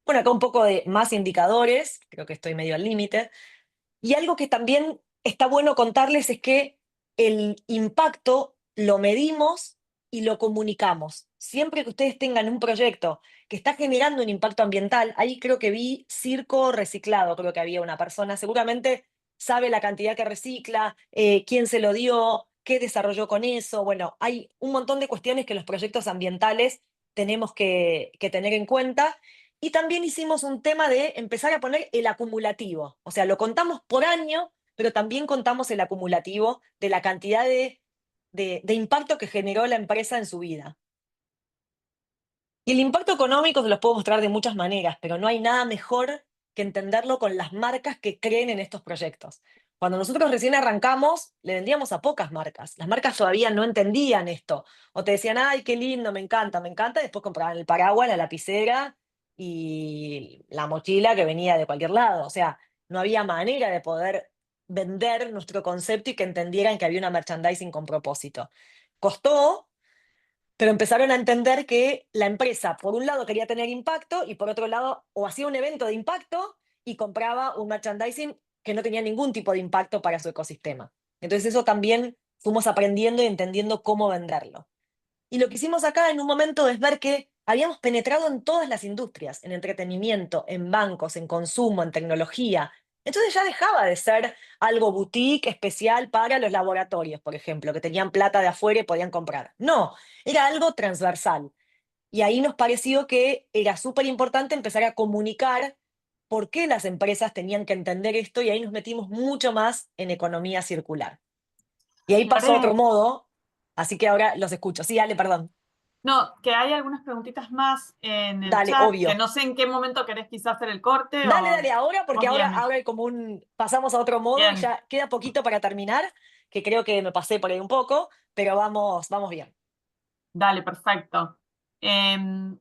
Bueno, acá un poco de más indicadores, creo que estoy medio al límite. Y algo que también está bueno contarles es que el impacto lo medimos y lo comunicamos. Siempre que ustedes tengan un proyecto que está generando un impacto ambiental, ahí creo que vi circo reciclado, creo que había una persona, seguramente sabe la cantidad que recicla, quién se lo dio, qué desarrolló con eso. Bueno, hay un montón de cuestiones que los proyectos ambientales tenemos que tener en cuenta. Y también hicimos un tema de empezar a poner el acumulativo. O sea, lo contamos por año, pero también contamos el acumulativo de la cantidad de impacto que generó la empresa en su vida. Y el impacto económico se los puedo mostrar de muchas maneras, pero no hay nada mejor que entenderlo con las marcas que creen en estos proyectos. Cuando nosotros recién arrancamos, le vendíamos a pocas marcas. Las marcas todavía no entendían esto. O te decían, ay, qué lindo, me encanta, me encanta. Y después compraban el paraguas, la lapicera y la mochila que venía de cualquier lado. O sea, no había manera de poder vender nuestro concepto y que entendieran que había una merchandising con propósito. Costó, pero empezaron a entender que la empresa, por un lado, quería tener impacto y por otro lado, o hacía un evento de impacto y compraba un merchandising que no tenía ningún tipo de impacto para su ecosistema. Entonces eso también fuimos aprendiendo y entendiendo cómo venderlo. Y lo que hicimos acá en un momento es ver que habíamos penetrado en todas las industrias, en entretenimiento, en bancos, en consumo, en tecnología. Entonces ya dejaba de ser algo boutique especial para los laboratorios, por ejemplo, que tenían plata de afuera y podían comprar. No, era algo transversal. Y ahí nos pareció que era súper importante empezar a comunicar por qué las empresas tenían que entender esto y ahí nos metimos mucho más en economía circular. Y ahí Y pasó a otro Ale, modo, así que ahora los escucho. Sí, Ale, perdón. No, que hay algunas preguntitas más en el Dale, chat, que obvio. no sé en qué momento querés quizás hacer el corte Dale, o dale, ahora, porque vos dígame. ahora hay como pasamos a otro modo y Bien, ya queda poquito para terminar, que creo que me pasé por ahí un poco, pero vamos bien. dale, perfecto. Em,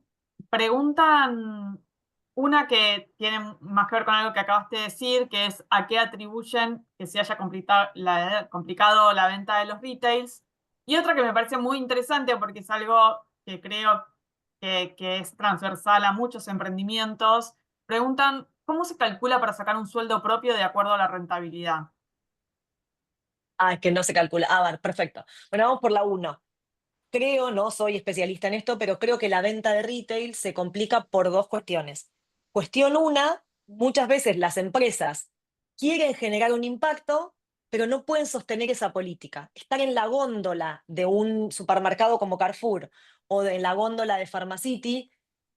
Preguntan una que tiene más que ver con algo que acabaste de decir, que es a qué atribuyen que se haya complicado la venta de los retails. Y otra que me parece muy interesante porque es algo que creo que es transversal a muchos emprendimientos. Preguntan, ¿cómo se calcula para sacar un sueldo propio de acuerdo a la rentabilidad? Ah, es que no se calcula. Ah, vale, perfecto. Bueno, vamos por la uno. Creo, no soy especialista en esto, pero creo que la venta de retail se complica por dos cuestiones. Cuestión una, muchas veces las empresas quieren generar un impacto, pero no pueden sostener esa política. Estar en la góndola de un supermercado como Carrefour o en la góndola de Pharmacity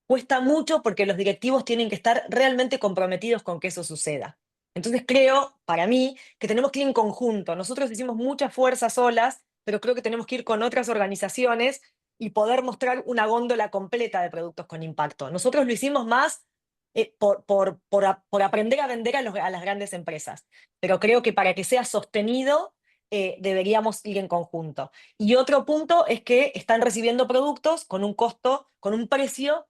cuesta mucho porque los directivos tienen que estar realmente comprometidos con que eso suceda. Entonces creo, para mí, que tenemos que ir en conjunto. Nosotros hicimos mucha fuerza solas, pero creo que tenemos que ir con otras organizaciones y poder mostrar una góndola completa de productos con impacto. Nosotros lo hicimos más por aprender a vender a las grandes empresas, pero creo que para que sea sostenido deberíamos ir en conjunto. Y otro punto es que están recibiendo productos con un costo, con un precio,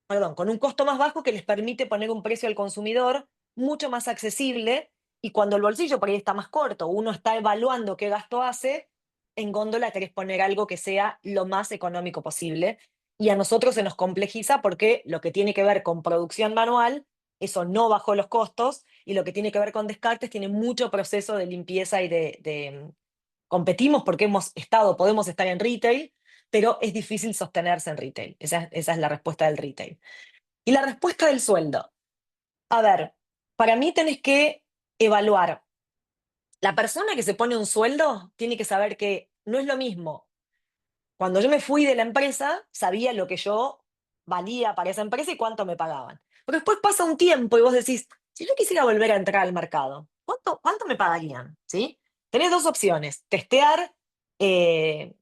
perdón, con un costo más bajo que les permite poner un precio al consumidor mucho más accesible, y cuando el bolsillo por ahí está más corto, uno está evaluando qué gasto hace, en góndola querés poner algo que sea lo más económico posible. Y a nosotros se nos complejiza porque lo que tiene que ver con producción manual, eso no bajó los costos, y lo que tiene que ver con descartes tiene mucho proceso de limpieza y competimos porque podemos estar en retail, pero es difícil sostenerse en retail. Esa es la respuesta del retail. Y la respuesta del sueldo. A ver, para mí tenés que evaluar. La persona que se pone un sueldo tiene que saber que no es lo mismo. Cuando yo me fui de la empresa, sabía lo que yo valía para esa empresa y cuánto me pagaban. Pero después pasa un tiempo y vos decís, si yo quisiera volver a entrar al mercado, ¿cuánto me pagarían? ¿Sí? Tenés dos opciones: testear eh,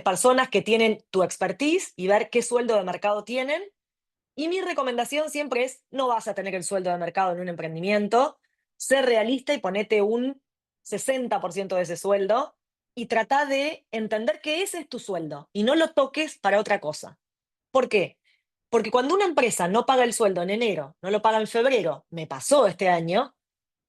personas que tienen tu expertise y ver qué sueldo de mercado tienen. Y mi recomendación siempre es: no vas a tener el sueldo de mercado en un emprendimiento, ser realista y ponete un 60% de ese sueldo y trata de entender que ese es tu sueldo y no lo toques para otra cosa. ¿Por qué? Porque cuando una empresa no paga el sueldo en enero, no lo paga en febrero, me pasó este año,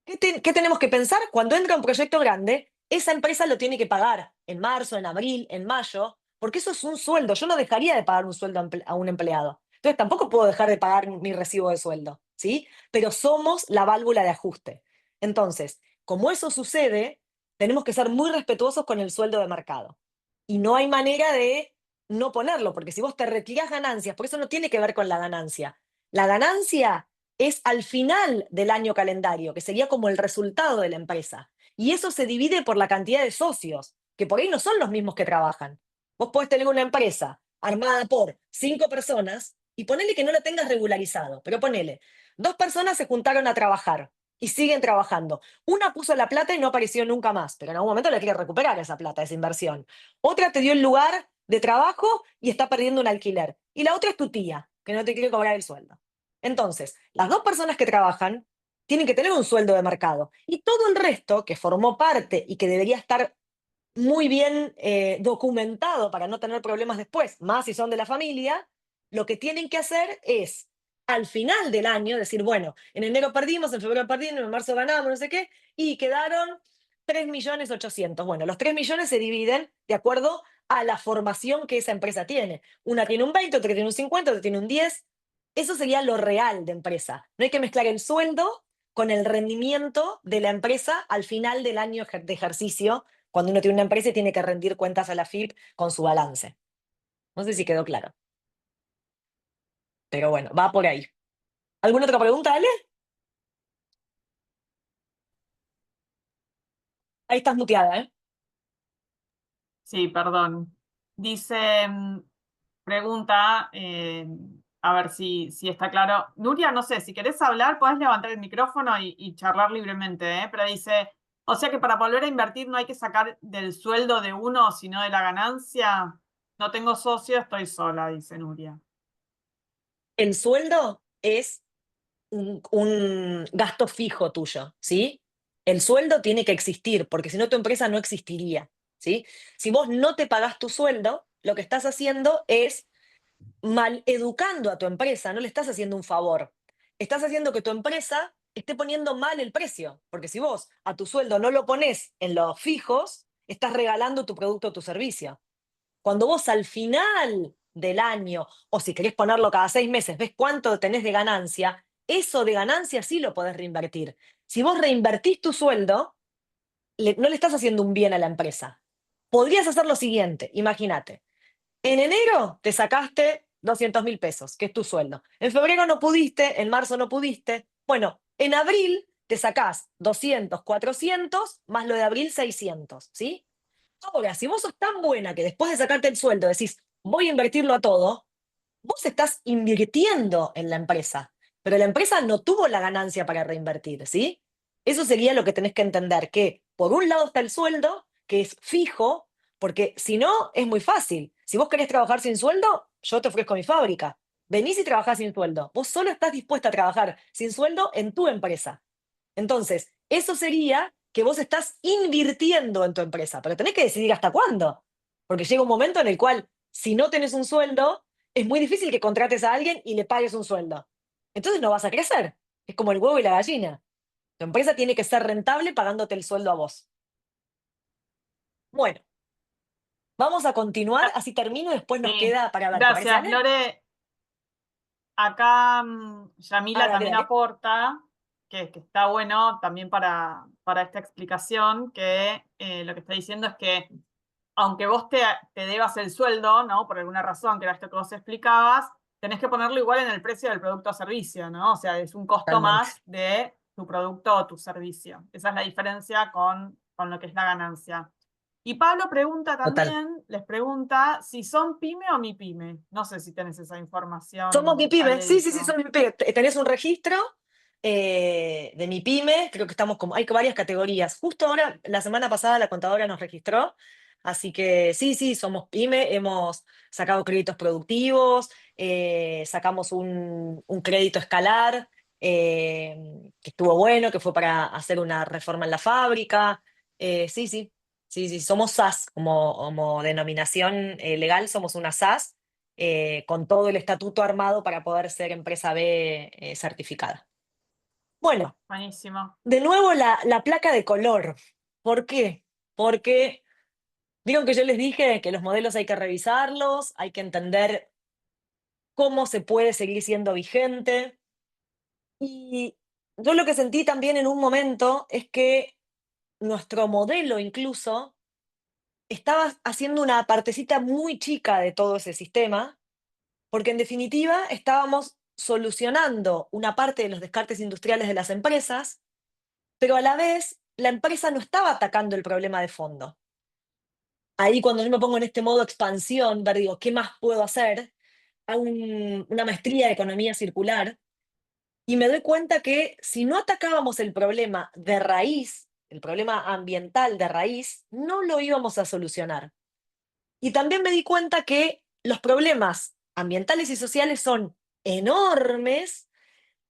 ¿qué tenemos que pensar? Cuando entra un proyecto grande, esa empresa lo tiene que pagar en marzo, en abril, en mayo, porque eso es un sueldo. Yo no dejaría de pagar un sueldo a un empleado. Entonces tampoco puedo dejar de pagar mi recibo de sueldo, ¿sí? Pero somos la válvula de ajuste. Entonces, como eso sucede, tenemos que ser muy respetuosos con el sueldo de mercado. Y no hay manera de no ponerlo, porque si vos te retirás ganancias, por eso no tiene que ver con la ganancia. La ganancia es al final del año calendario, que sería como el resultado de la empresa. Y eso se divide por la cantidad de socios, que por ahí no son los mismos que trabajan. Vos podés tener una empresa armada por 5 personas y ponele que no la tengas regularizado, pero ponele, 2 personas se juntaron a trabajar y siguen trabajando. Una puso la plata y no apareció nunca más, pero en algún momento le quiere recuperar esa plata, esa inversión. Otra te dio el lugar de trabajo y está perdiendo un alquiler. Y la otra es tu tía, que no te quiere cobrar el sueldo. Entonces, las 2 personas que trabajan tienen que tener un sueldo de mercado. Y todo el resto, que formó parte y que debería estar muy bien documentado para no tener problemas después, más si son de la familia, lo que tienen que hacer es, al final del año, decir, bueno, en enero perdimos, en febrero perdimos, en marzo ganamos, no sé qué, y quedaron 3.800.000. Bueno, los 3 millones se dividen de acuerdo a la formación que esa empresa tiene. Una tiene un 20, otra tiene un 50, otra tiene un 10. Eso sería lo real de empresa. No hay que mezclar el sueldo con el rendimiento de la empresa al final del año de ejercicio, cuando uno tiene una empresa y tiene que rendir cuentas a la FIP con su balance. No sé si quedó claro, pero bueno, va por ahí. ¿Alguna otra pregunta, Ale? Ahí estás muteada, ¿eh? Sí, perdón. Dice, pregunta, a ver si está claro. Nuria, no sé, si querés hablar, podés levantar el micrófono y charlar libremente, ¿eh? Pero dice, o sea que para volver a invertir no hay que sacar del sueldo de uno, sino de la ganancia. No tengo socio, estoy sola, dice Nuria. El sueldo es un gasto fijo tuyo, ¿sí? El sueldo tiene que existir, porque si no tu empresa no existiría, ¿sí? Si vos no te pagás tu sueldo, lo que estás haciendo es mal educando a tu empresa, no le estás haciendo un favor. Estás haciendo que tu empresa esté poniendo mal el precio, porque si vos a tu sueldo no lo pones en los fijos, estás regalando tu producto o tu servicio. Cuando vos al final del año, o si querés ponerlo cada 6 meses, ves cuánto tenés de ganancia, eso de ganancia sí lo podés reinvertir. Si vos reinvertís tu sueldo, no le estás haciendo un bien a la empresa. Podrías hacer lo siguiente, imagínate. En enero te sacaste 200.000 pesos, que es tu sueldo. En febrero no pudiste, en marzo no pudiste. Bueno, en abril te sacás 200, 400, más lo de abril 600, ¿sí? Ahora, si vos sos tan buena que después de sacarte el sueldo decís, voy a invertirlo a todo, vos estás invirtiendo en la empresa, pero la empresa no tuvo la ganancia para reinvertir, ¿sí? Eso sería lo que tenés que entender, que por un lado está el sueldo, que es fijo, porque si no, es muy fácil. Si vos querés trabajar sin sueldo, yo te ofrezco mi fábrica. Venís y trabajás sin sueldo. Vos solo estás dispuesta a trabajar sin sueldo en tu empresa. Entonces, eso sería que vos estás invirtiendo en tu empresa, pero tenés que decidir hasta cuándo, porque llega un momento en el cual, si no tenés un sueldo, es muy difícil que contrates a alguien y le pagues un sueldo. Entonces no vas a crecer. Es como el huevo y la gallina. Tu empresa tiene que ser rentable pagándote el sueldo a vos. Bueno, vamos a continuar, Ah, así termino y después nos sí, queda para ver. ¿Te parece, gracias, Ale? Lore. Acá Ah, Yamila dale, también dale. aporta, que está bueno también para esta explicación, que lo que está diciendo es que aunque vos te debas el sueldo, ¿no? Por alguna razón, que era esto que vos explicabas, tenés que ponerlo igual en el precio del producto o servicio, ¿no? O sea, es un costo Totalmente. más de tu producto o tu servicio. Esa es la diferencia con lo que es la ganancia. Y Pablo pregunta Total. también, les pregunta si son pyme o mi pyme. No sé si tenés esa Somos mi información, pyme, sí, sí, sí, Aleito. somos mi pyme. Tenés un registro de mi pyme, creo que estamos como, hay varias categorías. Justo ahora, la semana pasada, la contadora nos registró, así que sí, sí, somos pyme, hemos sacado créditos productivos, sacamos un crédito escalar, que estuvo bueno, que fue para hacer una reforma en la fábrica. Sí, sí, sí, sí, somos SAS, como denominación legal, somos una SAS con todo el estatuto armado para poder ser empresa B certificada. Bueno, Buenísimo. de nuevo la placa de color. ¿Por qué? Porque digo que yo les dije que los modelos hay que revisarlos, hay que entender cómo se puede seguir siendo vigente. Y yo lo que sentí también en un momento es que nuestro modelo incluso estaba haciendo una partecita muy chica de todo ese sistema, porque en definitiva estábamos solucionando una parte de los descartes industriales de las empresas, pero a la vez la empresa no estaba atacando el problema de fondo. Ahí cuando yo me pongo en este modo expansión, ver, digo, ¿qué más puedo hacer? Hago una maestría de economía circular y me doy cuenta que si no atacábamos el problema de raíz, el problema ambiental de raíz, no lo íbamos a solucionar. Y también me di cuenta que los problemas ambientales y sociales son enormes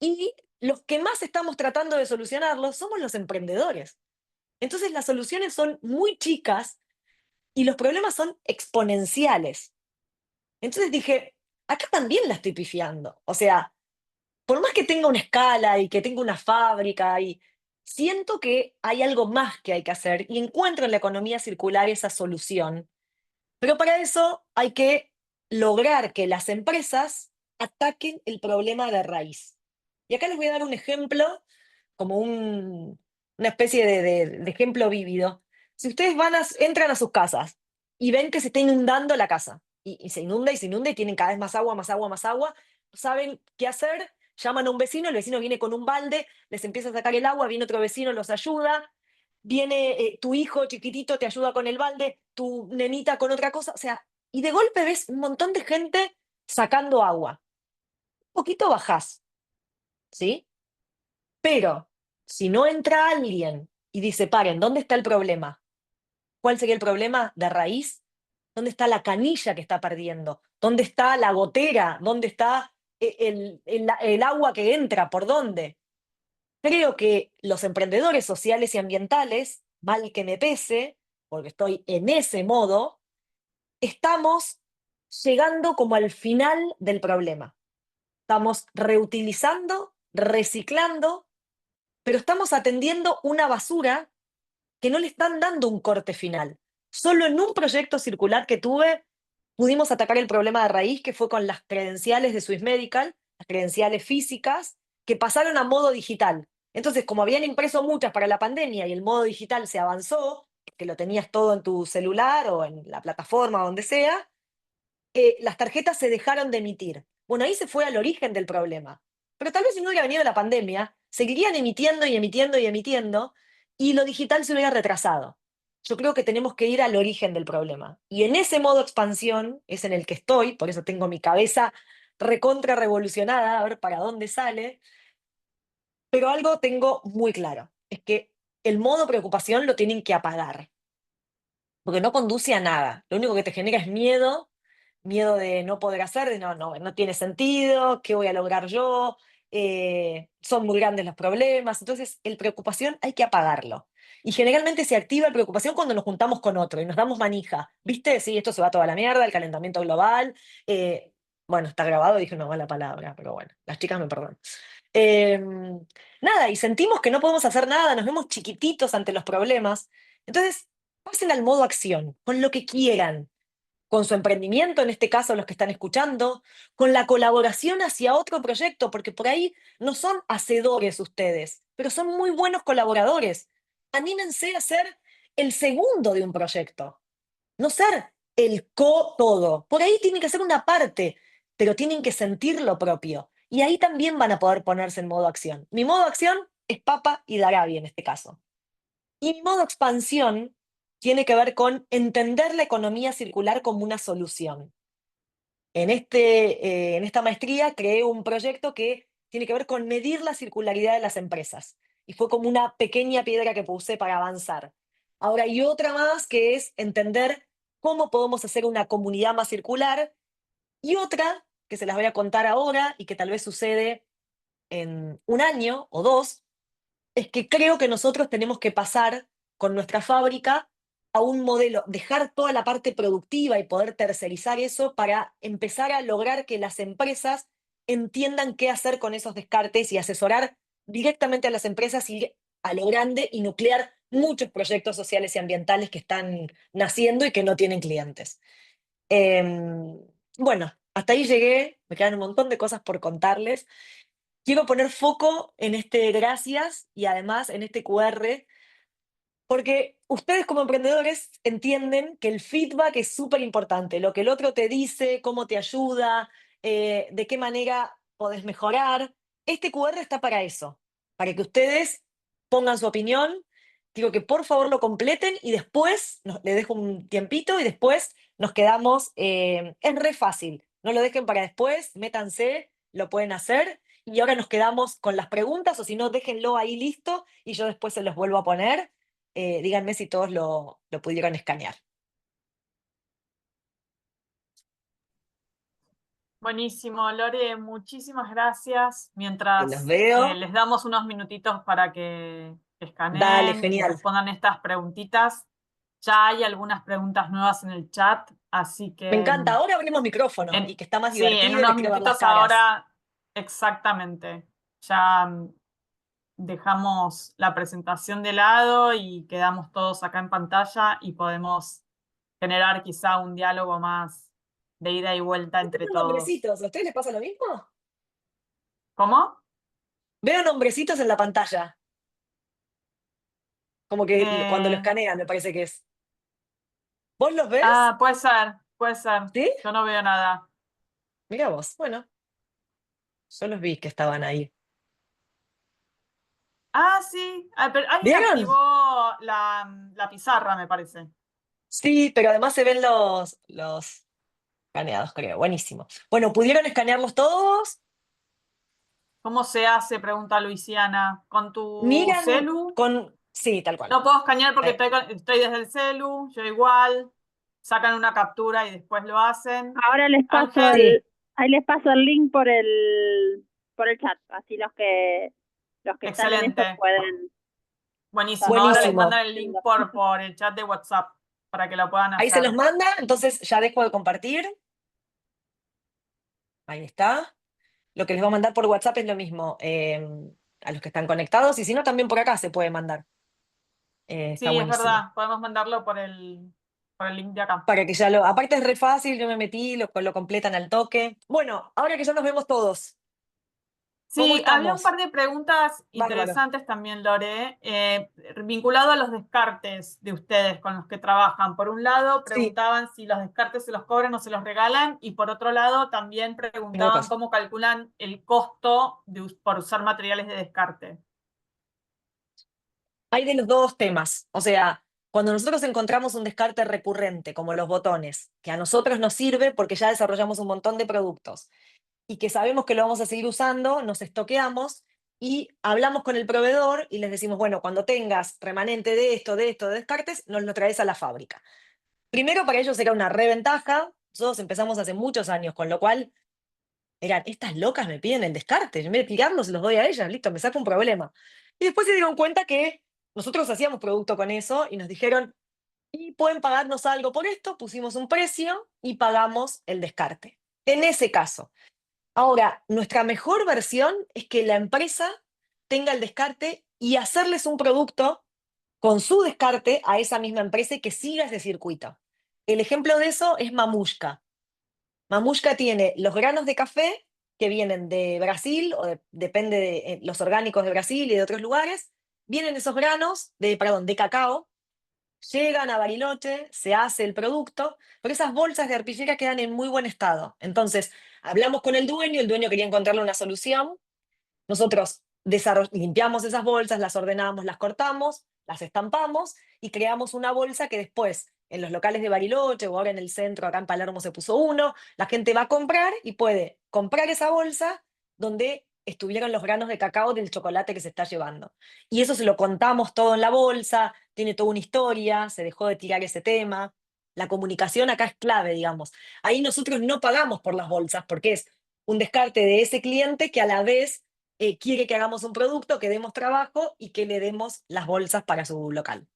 y los que más estamos tratando de solucionarlos somos los emprendedores. Entonces las soluciones son muy chicas y los problemas son exponenciales. Entonces dije, acá también la estoy pifiando. O sea, por más que tenga una escala y que tenga una fábrica y siento que hay algo más que hay que hacer y encuentro en la economía circular esa solución. Pero para eso hay que lograr que las empresas ataquen el problema de raíz. Y acá les voy a dar un ejemplo, como una especie de ejemplo vívido. Si ustedes entran a sus casas y ven que se está inundando la casa, y se inunda y se inunda y tienen cada vez más agua, más agua, más agua, no saben qué hacer, llaman a un vecino, el vecino viene con un balde, les empieza a sacar el agua, viene otro vecino, los ayuda, viene tu hijo chiquitito, te ayuda con el balde, tu nenita con otra cosa, o sea, y de golpe ves un montón de gente sacando agua. Un poquito bajás, ¿sí? Pero si no entra alguien y dice, paren, ¿dónde está el problema? ¿Cuál sería el problema de raíz? ¿Dónde está la canilla que está perdiendo? ¿Dónde está la gotera? ¿Dónde está el agua que entra? ¿Por dónde? Creo que los emprendedores sociales y ambientales, mal que me pese, porque estoy en ese modo, estamos llegando como al final del problema. Estamos reutilizando, reciclando, pero estamos atendiendo una basura que no le están dando un corte final. Solo en un proyecto circular que tuve pudimos atacar el problema de raíz, que fue con las credenciales de Swiss Medical, las credenciales físicas, que pasaron a modo digital. Entonces, como habían impreso muchas para la pandemia y el modo digital se avanzó, que lo tenías todo en tu celular o en la plataforma, donde sea, las tarjetas se dejaron de emitir. Bueno, ahí se fue al origen del problema. Pero tal vez si no hubiera venido la pandemia, seguirían emitiendo y emitiendo y emitiendo, y lo digital se hubiera retrasado. Yo creo que tenemos que ir al origen del problema. Y en ese modo expansión es en el que estoy, por eso tengo mi cabeza recontra revolucionada, a ver para dónde sale, pero algo tengo muy claro, es que el modo preocupación lo tienen que apagar, porque no conduce a nada. Lo único que te genera es miedo, miedo de no poder hacer, de no tiene sentido, ¿qué voy a lograr yo? Son muy grandes los problemas. Entonces, el preocupación hay que apagarlo. Y generalmente se activa el preocupación cuando nos juntamos con otro y nos damos manija. ¿Viste? Sí, esto se va toda la mierda, el calentamiento global. Bueno, está grabado, dije una mala palabra, pero bueno, las chicas me perdonan. Eh, Nada, y sentimos que no podemos hacer nada, nos vemos chiquititos ante los problemas. Entonces, pasen al modo acción, con lo que quieran, con su emprendimiento, en este caso los que están escuchando, con la colaboración hacia otro proyecto, porque por ahí no son hacedores ustedes, pero son muy buenos colaboradores. Anímense a ser el segundo de un proyecto, no ser el co-todo. Por ahí tienen que ser una parte, pero tienen que sentir lo propio. Y ahí también van a poder ponerse en modo acción. Mi modo acción es Papa y Darabi en este caso. Y mi modo expansión tiene que ver con entender la economía circular como una solución. En esta maestría creé un proyecto que tiene que ver con medir la circularidad de las empresas. Y fue como una pequeña piedra que puse para avanzar. Ahora hay otra más que es entender cómo podemos hacer una comunidad más circular. Y otra que se las voy a contar ahora y que tal vez sucede en un año o dos, es que creo que nosotros tenemos que pasar con nuestra fábrica a un modelo, dejar toda la parte productiva y poder tercerizar eso para empezar a lograr que las empresas entiendan qué hacer con esos descartes y asesorar directamente a las empresas y a lo grande y nuclear muchos proyectos sociales y ambientales que están naciendo y que no tienen clientes. Bueno, hasta ahí llegué, me quedan un montón de cosas por contarles. Quiero poner foco en este gracias y además en este QR, porque ustedes como emprendedores entienden que el feedback es súper importante, lo que el otro te dice, cómo te ayuda, de qué manera podés mejorar. Este QR está para eso, para que ustedes pongan su opinión. Digo que por favor lo completen y después les dejo un tiempito y después nos quedamos. Es re fácil, no lo dejen para después, métanse, lo pueden hacer. Y ahora nos quedamos con las preguntas, o si no, déjenlo ahí listo y yo después se los vuelvo a poner. Díganme si todos lo pudieron escanear. Buenísimo, Lore, muchísimas gracias. Que los Mientras veo. les damos unos minutitos para que Dale, escaneen y genial. respondan estas preguntitas, ya hay algunas preguntas nuevas en el chat, así Me que encanta. Ahora abrimos micrófono y que está más sí, en divertido y unos les quiero ver las minutitos caras. ahora, exactamente, ya dejamos la presentación de lado y quedamos todos acá en pantalla y podemos generar quizá un diálogo más de ida y vuelta Yo entre tengo todos. nombrecitos. ¿A ustedes les pasa lo mismo? ¿Cómo? Veo nombrecitos en la pantalla. Como que cuando lo Eh, escanean, me parece que es. ¿Vos los ves? puede ser, puede ser. ¿Sí? Yo no veo nada. Mira vos. Bueno, yo los vi que estaban ahí. Ah, sí. Ah, pero alguien ¿Vieron? activó la pizarra, me parece. Sí, pero además se ven los escaneados, creo. Buenísimo. Bueno, ¿pudieron escanearlos todos? ¿Cómo se hace? Pregunta Luisiana. ¿Con tu Miran celu? con. Sí, tal cual. No puedo escanear porque Eh, estoy desde el celu, yo igual. sacan una captura y después lo hacen. Ahora les paso Ángel, ahí les paso el link por el chat, así los que están en esto excelente, pueden buenísimo. saber Ahora les Buenísimo. mandan el link por el chat de WhatsApp para que lo puedan Ahí se hacer. los manda, entonces ya dejo de compartir. Ahí está. Lo que les va a mandar por WhatsApp es lo mismo a los que están conectados y si no, también por acá se puede mandar. Está Sí, es buenísimo. verdad, podemos mandarlo por el link de acá. Para que ya lo. Aparte es re fácil, yo me metí, lo completan al toque. Bueno, ahora que ya nos vemos todos, ¿cómo Sí, había un estamos? par de preguntas Bárbaro. interesantes también, Lore, vinculado a los descartes de ustedes con los que trabajan. Por un lado, Sí, preguntaban si los descartes se los cobran o se los regalan, y por otro lado, también tengo preguntaban caso. cómo calculan el costo por usar materiales de descarte. Hay de los dos temas. O sea, cuando nosotros encontramos un descarte recurrente, como los botones, que a nosotros nos sirve porque ya desarrollamos un montón de productos y que sabemos que lo vamos a seguir usando, nos estoqueamos y hablamos con el proveedor y les decimos, bueno, cuando tengas remanente de esto, de descartes, nos lo traes a la fábrica. Primero, para ellos era una reventaja. Nosotros empezamos hace muchos años, con lo cual eran, estas locas me piden el descarte, en vez de tirarlos, se los doy a ellas, listo, me saco un problema. Y después se dieron cuenta que nosotros hacíamos producto con eso y nos dijeron, y pueden pagarnos algo por esto, pusimos un precio y pagamos el descarte. En ese caso. Ahora, nuestra mejor versión es que la empresa tenga el descarte y hacerles un producto con su descarte a esa misma empresa y que siga ese circuito. El ejemplo de eso es Mamushka. Mamushka tiene los granos de café que vienen de Brasil, depende de los orgánicos de Brasil y de otros lugares. Vienen esos granos, perdón, de cacao, llegan a Bariloche, se hace el producto, pero esas bolsas de arpillera quedan en muy buen estado. Entonces, hablamos con el dueño quería encontrarle una solución. Nosotros limpiamos esas bolsas, las ordenamos, las cortamos, las estampamos y creamos una bolsa que después en los locales de Bariloche o ahora en el centro, acá en Palermo se puso uno, la gente va a comprar y puede comprar esa bolsa donde estuvieron los granos de cacao del chocolate que se está llevando. Y eso se lo contamos todo en la bolsa, tiene toda una historia, se dejó de tirar ese tema. La comunicación acá es clave, digamos. Ahí nosotros no pagamos por las bolsas porque es un descarte de ese cliente que a la vez quiere que hagamos un producto, que demos trabajo y que le demos las bolsas para su local.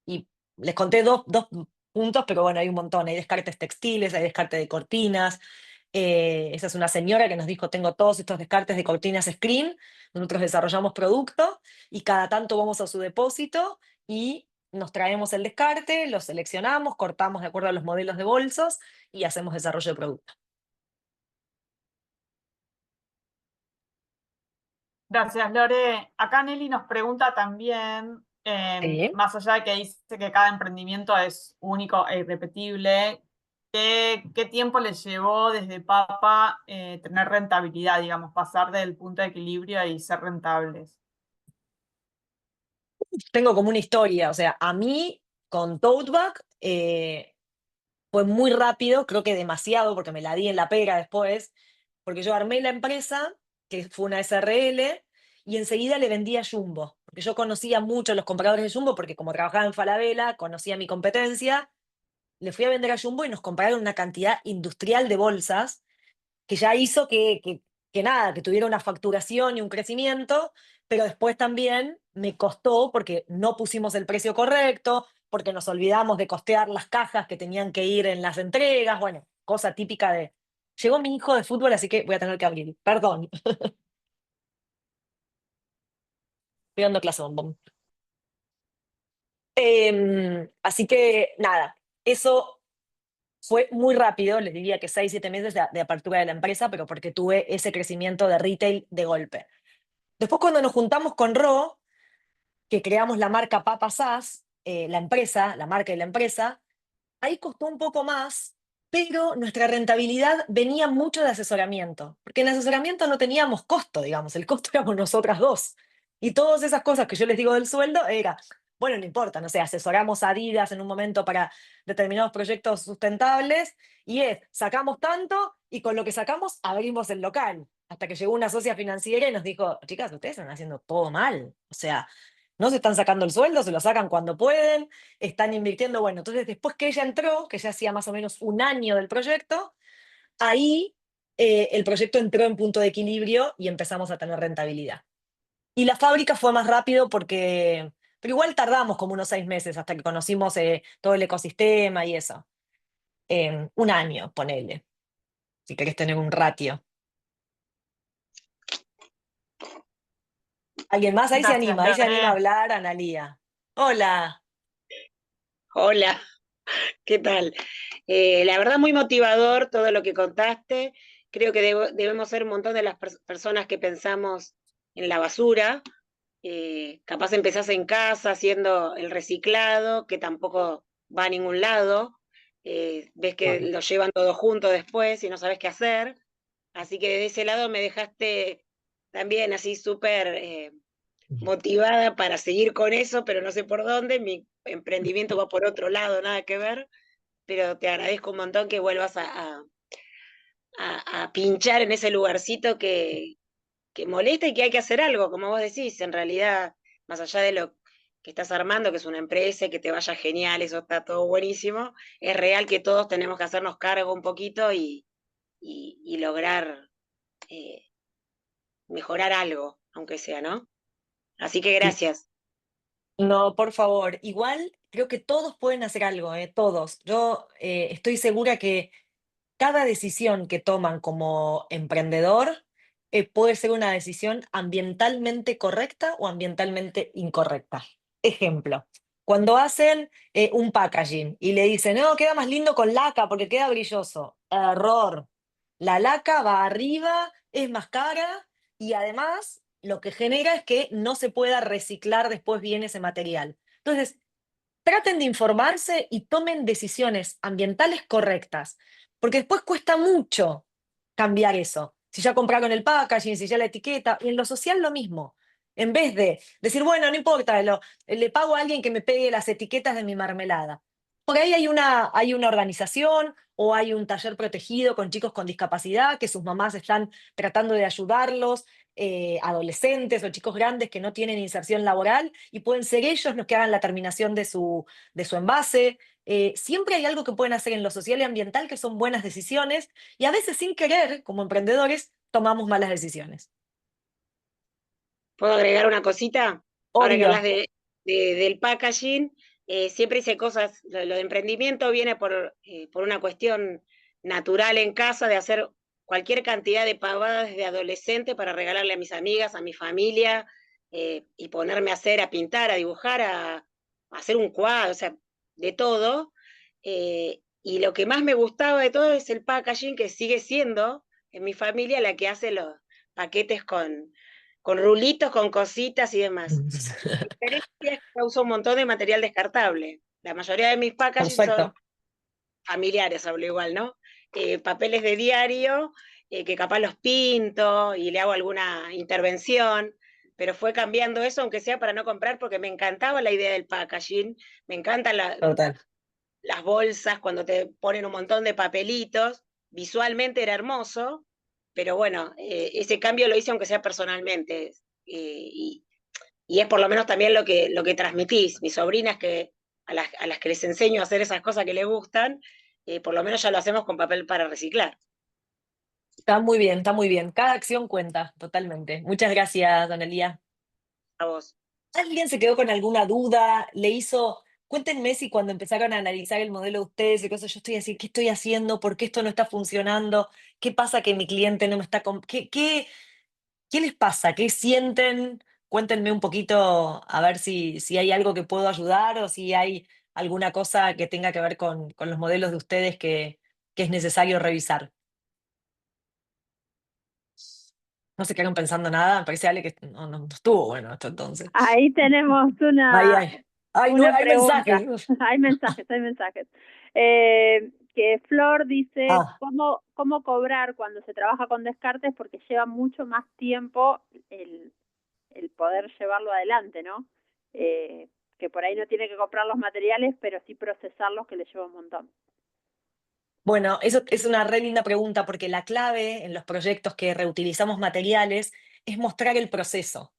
Y les conté dos puntos, pero bueno, hay un montón. Hay descartes textiles, hay descarte de cortinas. Esa es una señora que nos dijo, tengo todos estos descartes de cortinas screen. Nosotros desarrollamos producto y cada tanto vamos a su depósito y nos traemos el descarte, lo seleccionamos, cortamos de acuerdo a los modelos de bolsos y hacemos desarrollo de producto. Gracias, Lore. Acá Nelly nos pregunta también, Sí. más allá de que dice que cada emprendimiento es único e irrepetible, ¿qué tiempo les llevó desde Papa tener rentabilidad, digamos, pasar del punto de equilibrio y ser rentables? Tengo como una historia, o sea, a mí con Tote Bag fue muy rápido, creo que demasiado, porque me la di en la pera después, porque yo armé la empresa, que fue una SRL, y enseguida le vendí a Jumbo, porque yo conocía mucho a los compradores de Jumbo, porque como trabajaba en Falabella, conocía mi competencia, le fui a vender a Jumbo y nos compraron una cantidad industrial de bolsas que ya hizo que nada, que tuviera una facturación y un crecimiento, pero después también me costó porque no pusimos el precio correcto, porque nos olvidamos de costear las cajas que tenían que ir en las entregas, bueno, cosa típica de... Llegó mi hijo de fútbol, así que voy a tener que abrir. Perdón, estoy dando clase, bombón. Así que nada, eso fue muy rápido, les diría que 6, 7 meses de apertura de la empresa, pero porque tuve ese crecimiento de retail de golpe. Después cuando nos juntamos con Ro, que creamos la marca Papa SAS, la empresa, la marca y la empresa, ahí costó un poco más, pero nuestra rentabilidad venía mucho de asesoramiento, porque en asesoramiento no teníamos costo, digamos, el costo éramos nosotras dos. Y todas esas cosas que yo les digo del sueldo era, bueno, no importa, no sé, asesoramos a Adidas en un momento para determinados proyectos sustentables y sacamos tanto y con lo que sacamos abrimos el local. Hasta que llegó una socia financiera y nos dijo, chicas, ustedes están haciendo todo mal. O sea, no se están sacando el sueldo, se lo sacan cuando pueden, están invirtiendo. Bueno, entonces después que ella entró, que ya hacía más o menos un año del proyecto, ahí el proyecto entró en punto de equilibrio y empezamos a tener rentabilidad. Y la fábrica fue más rápido porque, pero igual tardamos como unos 6 meses hasta que conocimos todo el ecosistema y eso. Un año, ponele, si querés tener un ratio. ¿Alguien más? Gracias, Ahí se anima a Lore. hablar, Analía. Hola. Hola, ¿qué tal? La verdad muy motivador todo lo que contaste. Creo que debemos ser un montón de las personas que pensamos en la basura. Capaz empezás en casa haciendo el reciclado, que tampoco va a ningún lado. Ves que Claro. lo llevan todo junto después y no sabes qué hacer. Así que de ese lado me dejaste también así súper motivada para seguir con eso, pero no sé por dónde. Mi emprendimiento va por otro lado, nada que ver, pero te agradezco un montón que vuelvas a pinchar en ese lugarcito que molesta y que hay que hacer algo, como vos decís, en realidad, más allá de lo que estás armando, que es una empresa, y que te vaya genial, eso está todo buenísimo, es real que todos tenemos que hacernos cargo un poquito y lograr eh, mejorar algo, aunque sea, ¿no? Así que Sí. gracias. No, por favor. Igual creo que todos pueden hacer algo, todos. Yo estoy segura que cada decisión que toman como emprendedor puede ser una decisión ambientalmente correcta o ambientalmente incorrecta. Ejemplo, cuando hacen un packaging y le dicen, no, queda más lindo con laca porque queda brilloso. Error. La laca va arriba, es más cara y además lo que genera es que no se pueda reciclar después bien ese material. Entonces, traten de informarse y tomen decisiones ambientales correctas, porque después cuesta mucho cambiar eso. Si ya compraron el packaging, si ya la etiqueta, y en lo social lo mismo. En vez de decir, bueno, no importa, le pago a alguien que me pegue las etiquetas de mi mermelada. Por ahí hay una organización o hay un taller protegido con chicos con discapacidad que sus mamás están tratando de ayudarlos, adolescentes o chicos grandes que no tienen inserción laboral y pueden ser ellos los que hagan la terminación de su envase. Siempre hay algo que pueden hacer en lo social y ambiental que son buenas decisiones y a veces sin querer, como emprendedores, tomamos malas decisiones. ¿Puedo agregar una cosita? Ahora que hablas Obvio. del packaging, siempre hice cosas, lo de emprendimiento viene por una cuestión natural en casa de hacer cualquier cantidad de pavadas desde adolescente para regalarle a mis amigas, a mi familia, y ponerme a hacer, a pintar, a dibujar, a hacer un cuadro, o sea, de todo. Y lo que más me gustaba de todo es el packaging, que sigue siendo en mi familia la que hace los paquetes con rulitos, con cositas y demás. La diferencia es que uso un montón de material descartable. La mayoría de mis packaging son Perfecto. familiares, hablo igual, ¿no? Papeles de diario, que capaz los pinto y le hago alguna intervención, pero fue cambiando eso, aunque sea para no comprar, porque me encantaba la idea del packaging, me encantan Total. las bolsas cuando te ponen un montón de papelitos, visualmente era hermoso, pero bueno, ese cambio lo hice aunque sea personalmente, y es por lo menos también lo que transmitís. Mis sobrinas a las que les enseño a hacer esas cosas que les gustan, por lo menos ya lo hacemos con papel para reciclar. Está muy bien, está muy bien. Cada acción cuenta, totalmente. Muchas gracias, Don Elías. A vos. ¿Alguien se quedó con alguna duda? Cuéntenme si cuando empezaron a analizar el modelo de ustedes y cosas, yo estoy así, ¿qué estoy haciendo? ¿Por qué esto no está funcionando? ¿Qué pasa que mi cliente no me está... ¿Qué les pasa? ¿Qué sienten? Cuéntenme un poquito a ver si hay algo que puedo ayudar o si hay alguna cosa que tenga que ver con los modelos de ustedes que es necesario revisar. No se quedaron pensando nada, me parece Ale que no estuvo bueno esto entonces. Ahí tenemos Ahí hay. Ay, no, una hay pregunta. mensajes. Hay mensajes, hay mensajes. Que Flor dice, Ah, ¿cómo cobrar cuando se trabaja con descartes? Porque lleva mucho más tiempo el poder llevarlo adelante, ¿no? Que por ahí no tiene que comprar los materiales, pero sí procesarlos, que le lleva un montón. bueno, eso es una re linda pregunta porque la clave en los proyectos que reutilizamos materiales es mostrar el proceso.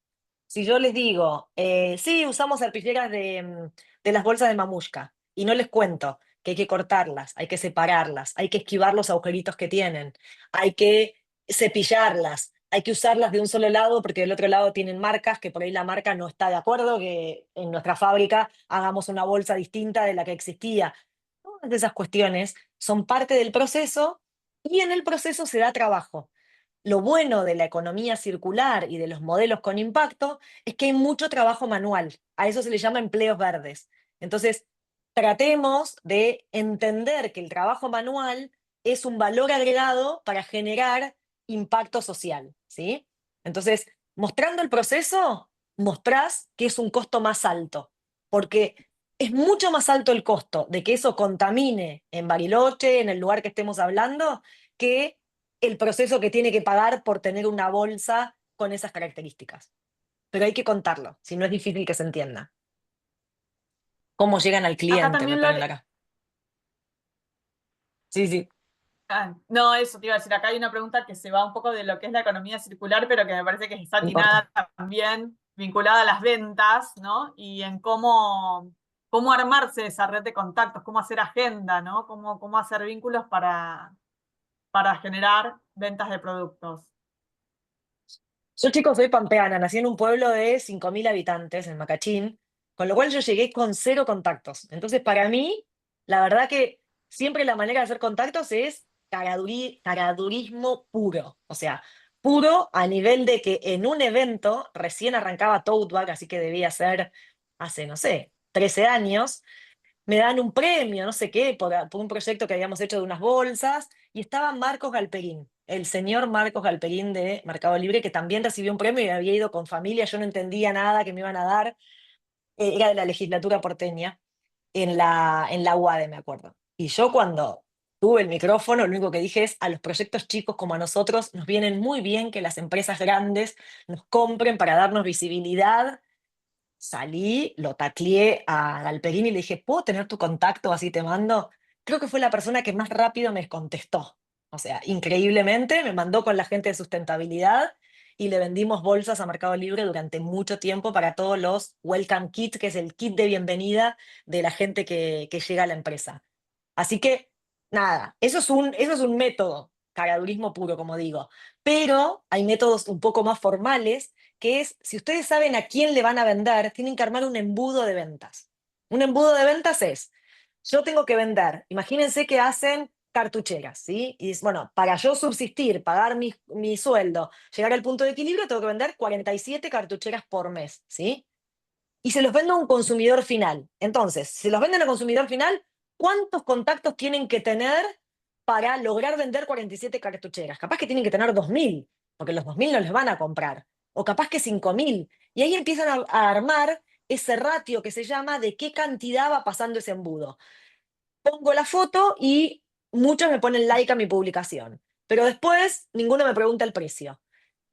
Si yo les digo, sí, usamos arpilleras de las bolsas de mamushka, y no les cuento que hay que cortarlas, hay que separarlas, hay que esquivar los agujeritos que tienen, hay que cepillarlas, hay que usarlas de un solo lado porque del otro lado tienen marcas que por ahí la marca no está de acuerdo, que en nuestra fábrica hagamos una bolsa distinta de la que existía. Todas esas cuestiones son parte del proceso y en el proceso se da trabajo. Lo bueno de la economía circular y de los modelos con impacto es que hay mucho trabajo manual. A eso se le llama empleos verdes. Entonces, tratemos de entender que el trabajo manual es un valor agregado para generar impacto social, ¿sí? Entonces, mostrando el proceso, mostrás que es un costo más alto, porque es mucho más alto el costo de que eso contamine en Bariloche, en el lugar que estemos hablando, que el proceso que tiene que pagar por tener una bolsa con esas características. Pero hay que contarlo, si no es difícil que se entienda. ¿Cómo llegan al Acá cliente? Me también, ponen Lore, acá. Sí, sí. no, eso te iba a decir, acá hay una pregunta que se va un poco de lo que es la economía circular, pero que me parece que es No importa. atinada también, vinculada a las ventas, ¿no? Y en cómo armarse esa red de contactos, cómo hacer agenda, ¿no? Cómo hacer vínculos para generar ventas de productos. Yo, chicos, soy pampeana, nací en un pueblo de 5.000 habitantes, en Macachín, con lo cual yo llegué con 0 contactos. Entonces, para mí, la verdad que siempre la manera de hacer contactos es caradurismo puro. O sea, puro a nivel de que en un evento, recién arrancaba Tote Bag, así que debía ser hace, no sé, 13 años, me dan un premio, no sé qué, por un proyecto que habíamos hecho de unas bolsas, y estaba Marcos Galperín, el señor Marcos Galperín de Mercado Libre, que también recibió un premio y había ido con familia, yo no entendía nada que me iban a dar, era de la legislatura porteña, en la UADE, me acuerdo. Y yo cuando tuve el micrófono, lo único que dije es, a los proyectos chicos como a nosotros, nos vienen muy bien que las empresas grandes nos compren para darnos visibilidad. Salí, lo tacleé a Galperín y le dije, ¿puedo tener tu contacto? Así te mando. Creo que fue la persona que más rápido me contestó. O sea, increíblemente me mandó con la gente de sustentabilidad y le vendimos bolsas a Mercado Libre durante mucho tiempo para todos los Welcome Kit, que es el kit de bienvenida de la gente que llega a la empresa. Así que, nada, eso es un método, caradurismo puro, como digo. Pero hay métodos un poco más formales que es, si ustedes saben a quién le van a vender, tienen que armar un embudo de ventas. Un embudo de ventas es, yo tengo que vender, imagínense que hacen cartucheras, ¿sí? Y es, bueno, para yo subsistir, pagar mi sueldo, llegar al punto de equilibrio, tengo que vender 47 cartucheras por mes, ¿sí? Y se los vendo a un consumidor final. Entonces, si se los venden al consumidor final, ¿cuántos contactos tienen que tener para lograr vender 47 cartucheras? Capaz que tienen que tener 2.000, porque los 2.000 no les van a comprar. O capaz que 5.000. Y ahí empiezan a armar ese ratio que se llama de qué cantidad va pasando ese embudo. Pongo la foto y muchos me ponen like a mi publicación. Pero después ninguno me pregunta el precio.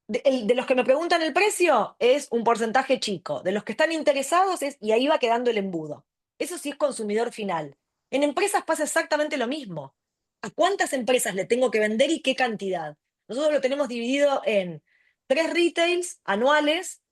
De los que me preguntan el precio es un porcentaje chico. De los que están interesados y ahí va quedando el embudo. Eso sí es consumidor final. En empresas pasa exactamente lo mismo. ¿A cuántas empresas le tengo que vender y qué cantidad? Nosotros lo tenemos dividido en 3 retails anuales,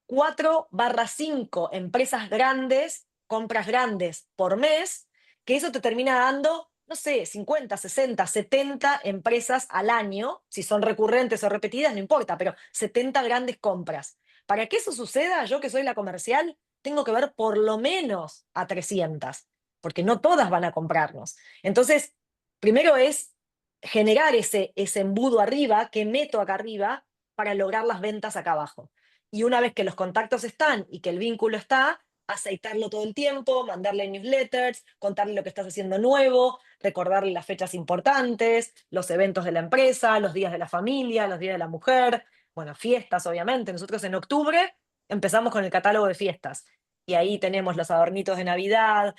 4/5 empresas grandes, compras grandes por mes, que eso te termina dando, no sé, 50, 60, 70 empresas al año, si son recurrentes o repetidas, no importa, pero 70 grandes compras. Para que eso suceda, yo que soy la comercial, tengo que ver por lo menos a 300, porque no todas van a comprarnos. Entonces, primero es generar ese embudo arriba, que meto acá arriba, para lograr las ventas acá abajo. Y una vez que los contactos están y que el vínculo está, aceitarlo todo el tiempo, mandarle newsletters, contarle lo que estás haciendo nuevo, recordarle las fechas importantes, los eventos de la empresa, los días de la familia, los días de la mujer, bueno, fiestas obviamente. Nosotros en octubre empezamos con el catálogo de fiestas y ahí tenemos los adornitos de Navidad,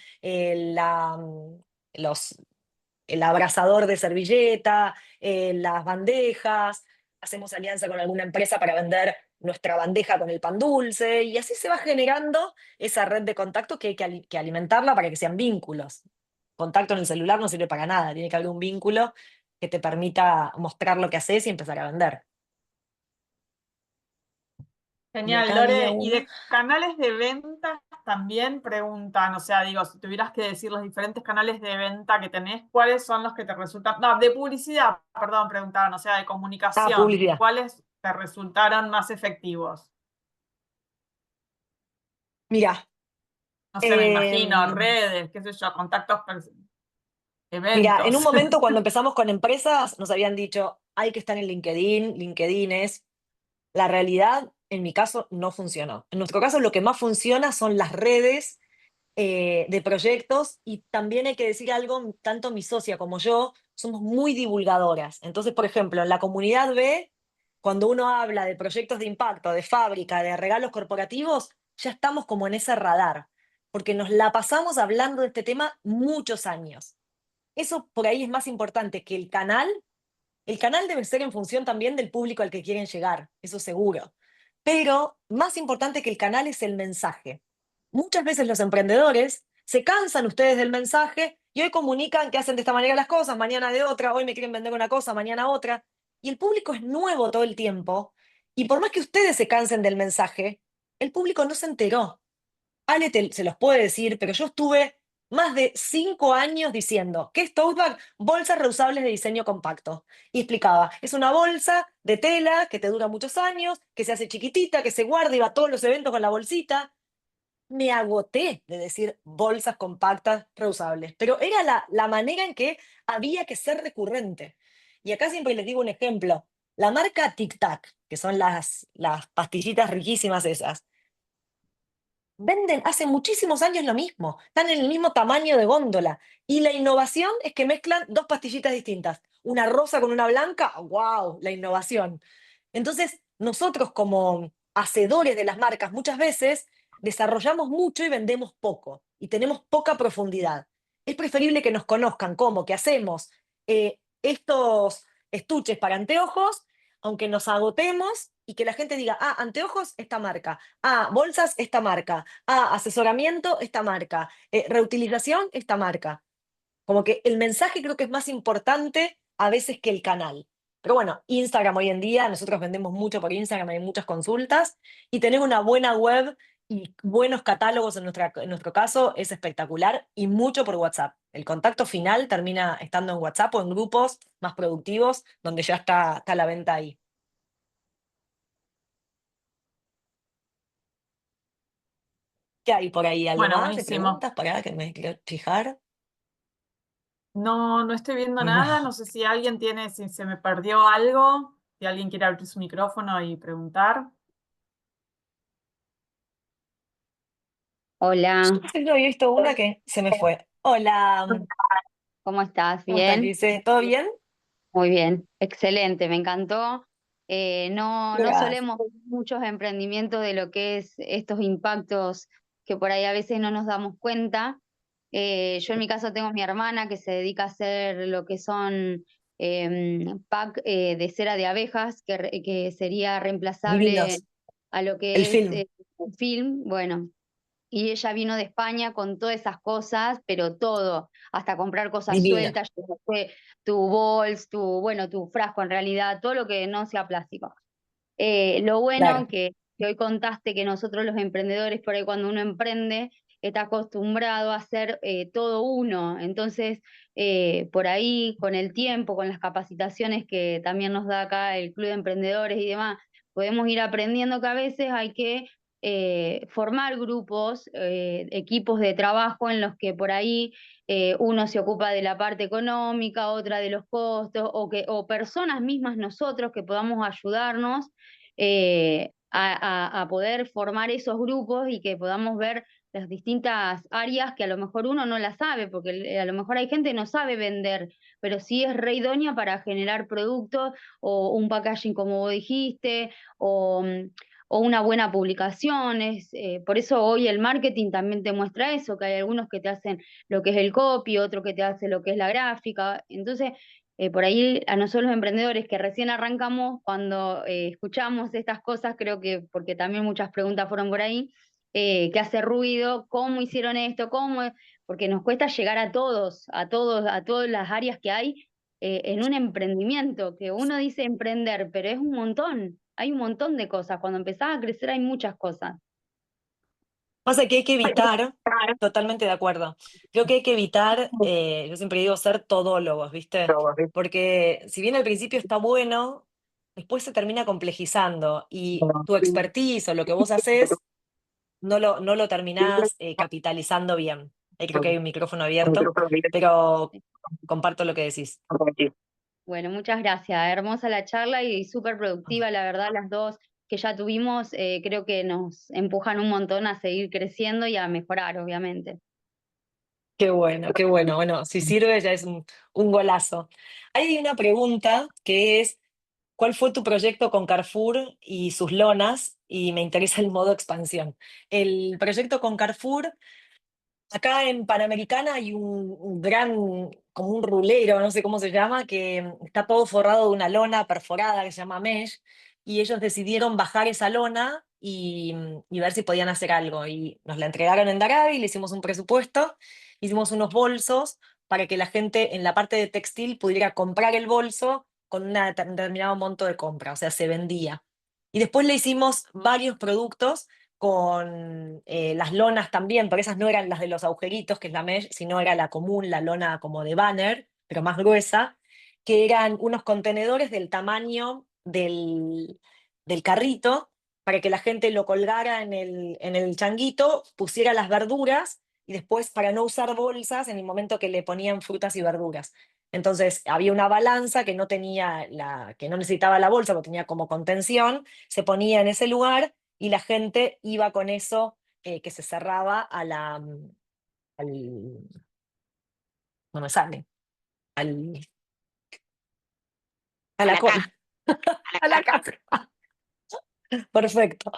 los, el abrazador de servilleta, las bandejas, hacemos alianza con alguna empresa para vender nuestra bandeja con el pan dulce, y así se va generando esa red de contacto que hay que alimentarla para que sean vínculos. Contacto en el celular no sirve para nada, tiene que haber un vínculo que te permita mostrar lo que haces y empezar a vender. Genial, acá había Lore. Y una. de canales de ventas también preguntan, o sea, digo, si tuvieras que decir los diferentes canales de venta que tenés, ¿cuáles son los que te resultan? No, de publicidad, perdón, preguntaban, o sea, de Ah, comunicación, publicidad. ¿cuáles te resultaron más efectivos? Mira, No sé, me imagino, em, redes, qué sé yo, contactos, mira, en un eventos. momento cuando empezamos con empresas nos habían dicho, hay que estar en LinkedIn, LinkedIn es. La realidad, en mi caso, no funcionó. En nuestro caso, lo que más funciona son las redes de proyectos y también hay que decir algo, tanto mi socia como yo somos muy divulgadoras. Entonces, por ejemplo, en la comunidad B, cuando uno habla de proyectos de impacto, de fábrica, de regalos corporativos, ya estamos como en ese radar, porque nos la pasamos hablando de este tema muchos años. Eso por ahí es más importante que el canal. El canal debe ser en función también del público al que quieren llegar, eso seguro. Pero más importante que el canal es el mensaje. Muchas veces los emprendedores se cansan ustedes del mensaje y hoy comunican que hacen de esta manera las cosas, mañana de otra, hoy me quieren vender una cosa, mañana otra. Y el público es nuevo todo el tiempo. Y por más que ustedes se cansen del mensaje, el público no se enteró. Ale se los puede decir, pero yo estuve más de 5 años diciendo que es tote bag, bolsas reusables de diseño compacto. Y explicaba, es una bolsa de tela que te dura muchos años, que se hace chiquitita, que se guarda y va a todos los eventos con la bolsita. Me agoté de decir bolsas compactas reusables, pero era la manera en que había que ser recurrente. Y acá siempre les digo un ejemplo. La marca Tic Tac, que son las pastillitas riquísimas esas, venden hace muchísimos años lo mismo, están en el mismo tamaño de góndola. Y la innovación es que mezclan dos pastillitas distintas, una rosa con una blanca, ¡wow! La innovación. Entonces, nosotros como hacedores de las marcas muchas veces desarrollamos mucho y vendemos poco, y tenemos poca profundidad. Es preferible que nos conozcan como que hacemos estos estuches para anteojos, aunque nos agotemos y que la gente diga, ah, anteojos, esta marca, ah, bolsas, esta marca, ah, asesoramiento, esta marca, reutilización, esta marca. Como que el mensaje creo que es más importante a veces que el canal. Pero bueno, Instagram hoy en día, nosotros vendemos mucho por Instagram, hay muchas consultas, y tener una buena web y buenos catálogos en nuestro caso es espectacular, y mucho por WhatsApp. El contacto final termina estando en WhatsApp o en grupos más productivos, donde ya está la venta ahí. ¿Qué hay por ahí? ¿Algo Bueno, más de buenísimo. preguntas para que me quiero fijar? No, no estoy viendo nada, no No. sé si alguien tiene, si se me perdió algo, si alguien quiere abrir su micrófono y preguntar. Hola, Yo siempre había visto una que se me fue. Hola, ¿cómo estás? ¿cómo estás, ¿Bien? Lice? ¿Todo bien? Muy bien, excelente, me encantó. No Gracias. solemos ver muchos emprendimientos de lo que es estos impactos que por ahí a veces no nos damos cuenta. Yo en mi caso tengo mi hermana que se dedica a hacer lo que son pack de cera de abejas, que sería reemplazable Divinos. a lo El que es film. film. Bueno, y ella vino de España con todas esas cosas, pero todo, hasta comprar cosas Divino. sueltas, llevaste tu bols, bueno, tu frasco en realidad, todo lo que no sea plástico. Lo Claro. bueno que hoy contaste que nosotros los emprendedores, por ahí cuando uno emprende, está acostumbrado a hacer todo uno. Entonces, por ahí, con el tiempo, con las capacitaciones que también nos da acá el Club de Emprendedores y demás, podemos ir aprendiendo que a veces hay que formar grupos, equipos de trabajo en los que por ahí uno se ocupa de la parte económica, otra de los costos, o personas mismas nosotros que podamos ayudarnos a poder formar esos grupos y que podamos ver las distintas áreas que a lo mejor uno no las sabe, porque a lo mejor hay gente que no sabe vender, pero sí es re idónea para generar productos o un packaging como vos dijiste, o una buena publicación. Por eso hoy el marketing también te muestra eso, que hay algunos que te hacen lo que es el copy, otro que te hace lo que es la gráfica. Entonces, por ahí a nosotros los emprendedores que recién arrancamos, cuando escuchamos estas cosas, creo que porque también muchas preguntas fueron por ahí, que hace ruido, cómo hicieron esto, porque nos cuesta llegar a todos, a todas las áreas que hay en un emprendimiento, que uno dice emprender, pero es un montón. hay un montón de cosas. Cuando empezás a crecer hay muchas cosas. Pasa que hay que evitar, totalmente de acuerdo, creo que hay que evitar, yo siempre digo, ser todólogos, ¿viste? Porque si bien al principio está bueno, después se termina complejizando y tu expertise o lo que vos haces no lo terminás capitalizando bien. Ahí creo que hay un micrófono abierto, pero comparto lo que decís. Bueno, muchas gracias. Hermosa la charla y súper productiva, la verdad, las dos que ya tuvimos, creo que nos empujan un montón a seguir creciendo y a mejorar, obviamente. Qué bueno, qué bueno. Bueno, si sirve ya es un golazo. Hay una pregunta que es, ¿cuál fue tu proyecto con Carrefour y sus lonas? Y me interesa el modo expansión. El proyecto con Carrefour, acá en Panamericana hay un gran, como un rulero, no sé cómo se llama, que está todo forrado de una lona perforada que se llama mesh, y ellos decidieron bajar esa lona y ver si podían hacer algo. Y nos la entregaron en Darabi, le hicimos un presupuesto, hicimos unos bolsos para que la gente en la parte de textil pudiera comprar el bolso con un determinado monto de compra, o sea, se vendía. Y después le hicimos varios productos con las lonas también, pero esas no eran las de los agujeritos, que es la mesh, sino era la común, la lona como de banner, pero más gruesa, que eran unos contenedores del tamaño del carrito, para que la gente lo colgara en el changuito, pusiera las verduras y después para no usar bolsas en el momento que le ponían frutas y verduras. Entonces había una balanza que no tenía que no necesitaba la bolsa, porque tenía como contención, se ponía en ese lugar y la gente iba con eso que se cerraba al, no me sale, al, a A la la cola, caja, a la a la caja. casa. Perfecto.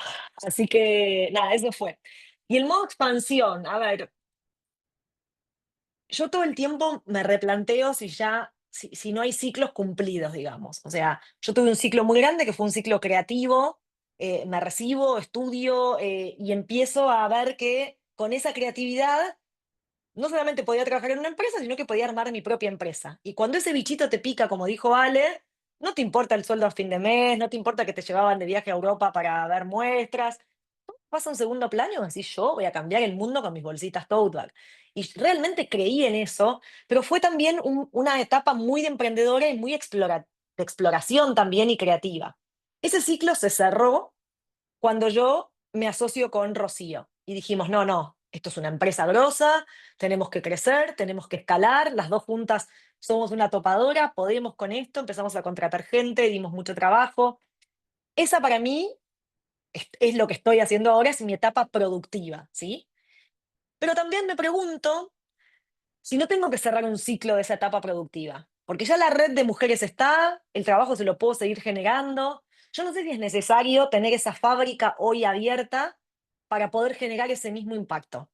Así que nada, eso fue. Y el modo expansión, a ver, yo todo el tiempo me replanteo si no hay ciclos cumplidos, digamos. O sea, yo tuve un ciclo muy grande que fue un ciclo creativo, me recibo, estudio y empiezo a ver que con esa creatividad no solamente podía trabajar en una empresa, sino que podía armar mi propia empresa. Y cuando ese bichito te pica, como dijo Ale, no te importa el sueldo a fin de mes, no te importa que te llevaban de viaje a Europa para ver muestras, pasa a un segundo plano y decís, yo voy a cambiar el mundo con mis bolsitas tote bag. Y realmente creí en eso, pero fue también una etapa muy de emprendedora y muy de exploración también y creativa. Ese ciclo se cerró cuando yo me asocio con Rocío y dijimos, no, no, esto es una empresa grosa, tenemos que crecer, tenemos que escalar, las dos juntas somos una topadora, podemos con esto, empezamos a contratar gente, dimos mucho trabajo. Esa para mí es lo que estoy haciendo ahora, es mi etapa productiva, ¿sí? Pero también me pregunto si no tengo que cerrar un ciclo de esa etapa productiva, porque ya la red de mujeres está, el trabajo se lo puedo seguir generando. Yo no sé si es necesario tener esa fábrica hoy abierta para poder generar ese mismo impacto.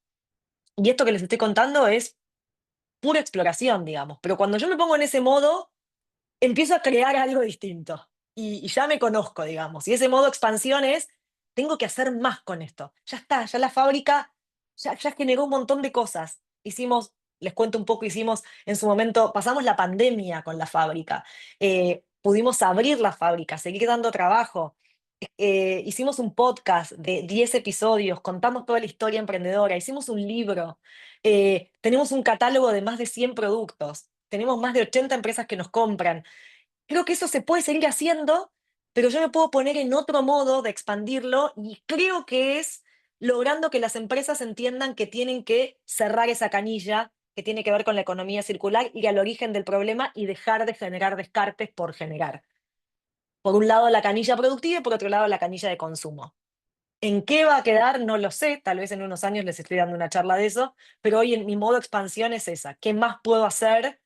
Y esto que les estoy contando es pura exploración, digamos, pero cuando yo me pongo en ese modo, empiezo a crear algo distinto y ya me conozco, digamos. Y ese modo expansión es, tengo que hacer más con esto. Ya está, ya la fábrica ya generó un montón de cosas. Hicimos, les cuento un poco, hicimos en su momento, pasamos la pandemia con la fábrica, pudimos abrir la fábrica, seguir dando trabajo. Hicimos un podcast de 10 episodios, contamos toda la historia emprendedora, hicimos un libro, tenemos un catálogo de más de 100 productos, tenemos más de 80 empresas que nos compran. Creo que eso se puede seguir haciendo, pero yo me puedo poner en otro modo de expandirlo y creo que es logrando que las empresas entiendan que tienen que cerrar esa canilla que tiene que ver con la economía circular, ir al origen del problema y dejar de generar descartes por generar. Por un lado la canilla productiva y por otro lado la canilla de consumo. ¿En qué va a quedar? No lo sé, tal vez en unos años les estoy dando una charla de eso, pero hoy en mi modo expansión es esa. ¿Qué más puedo hacer?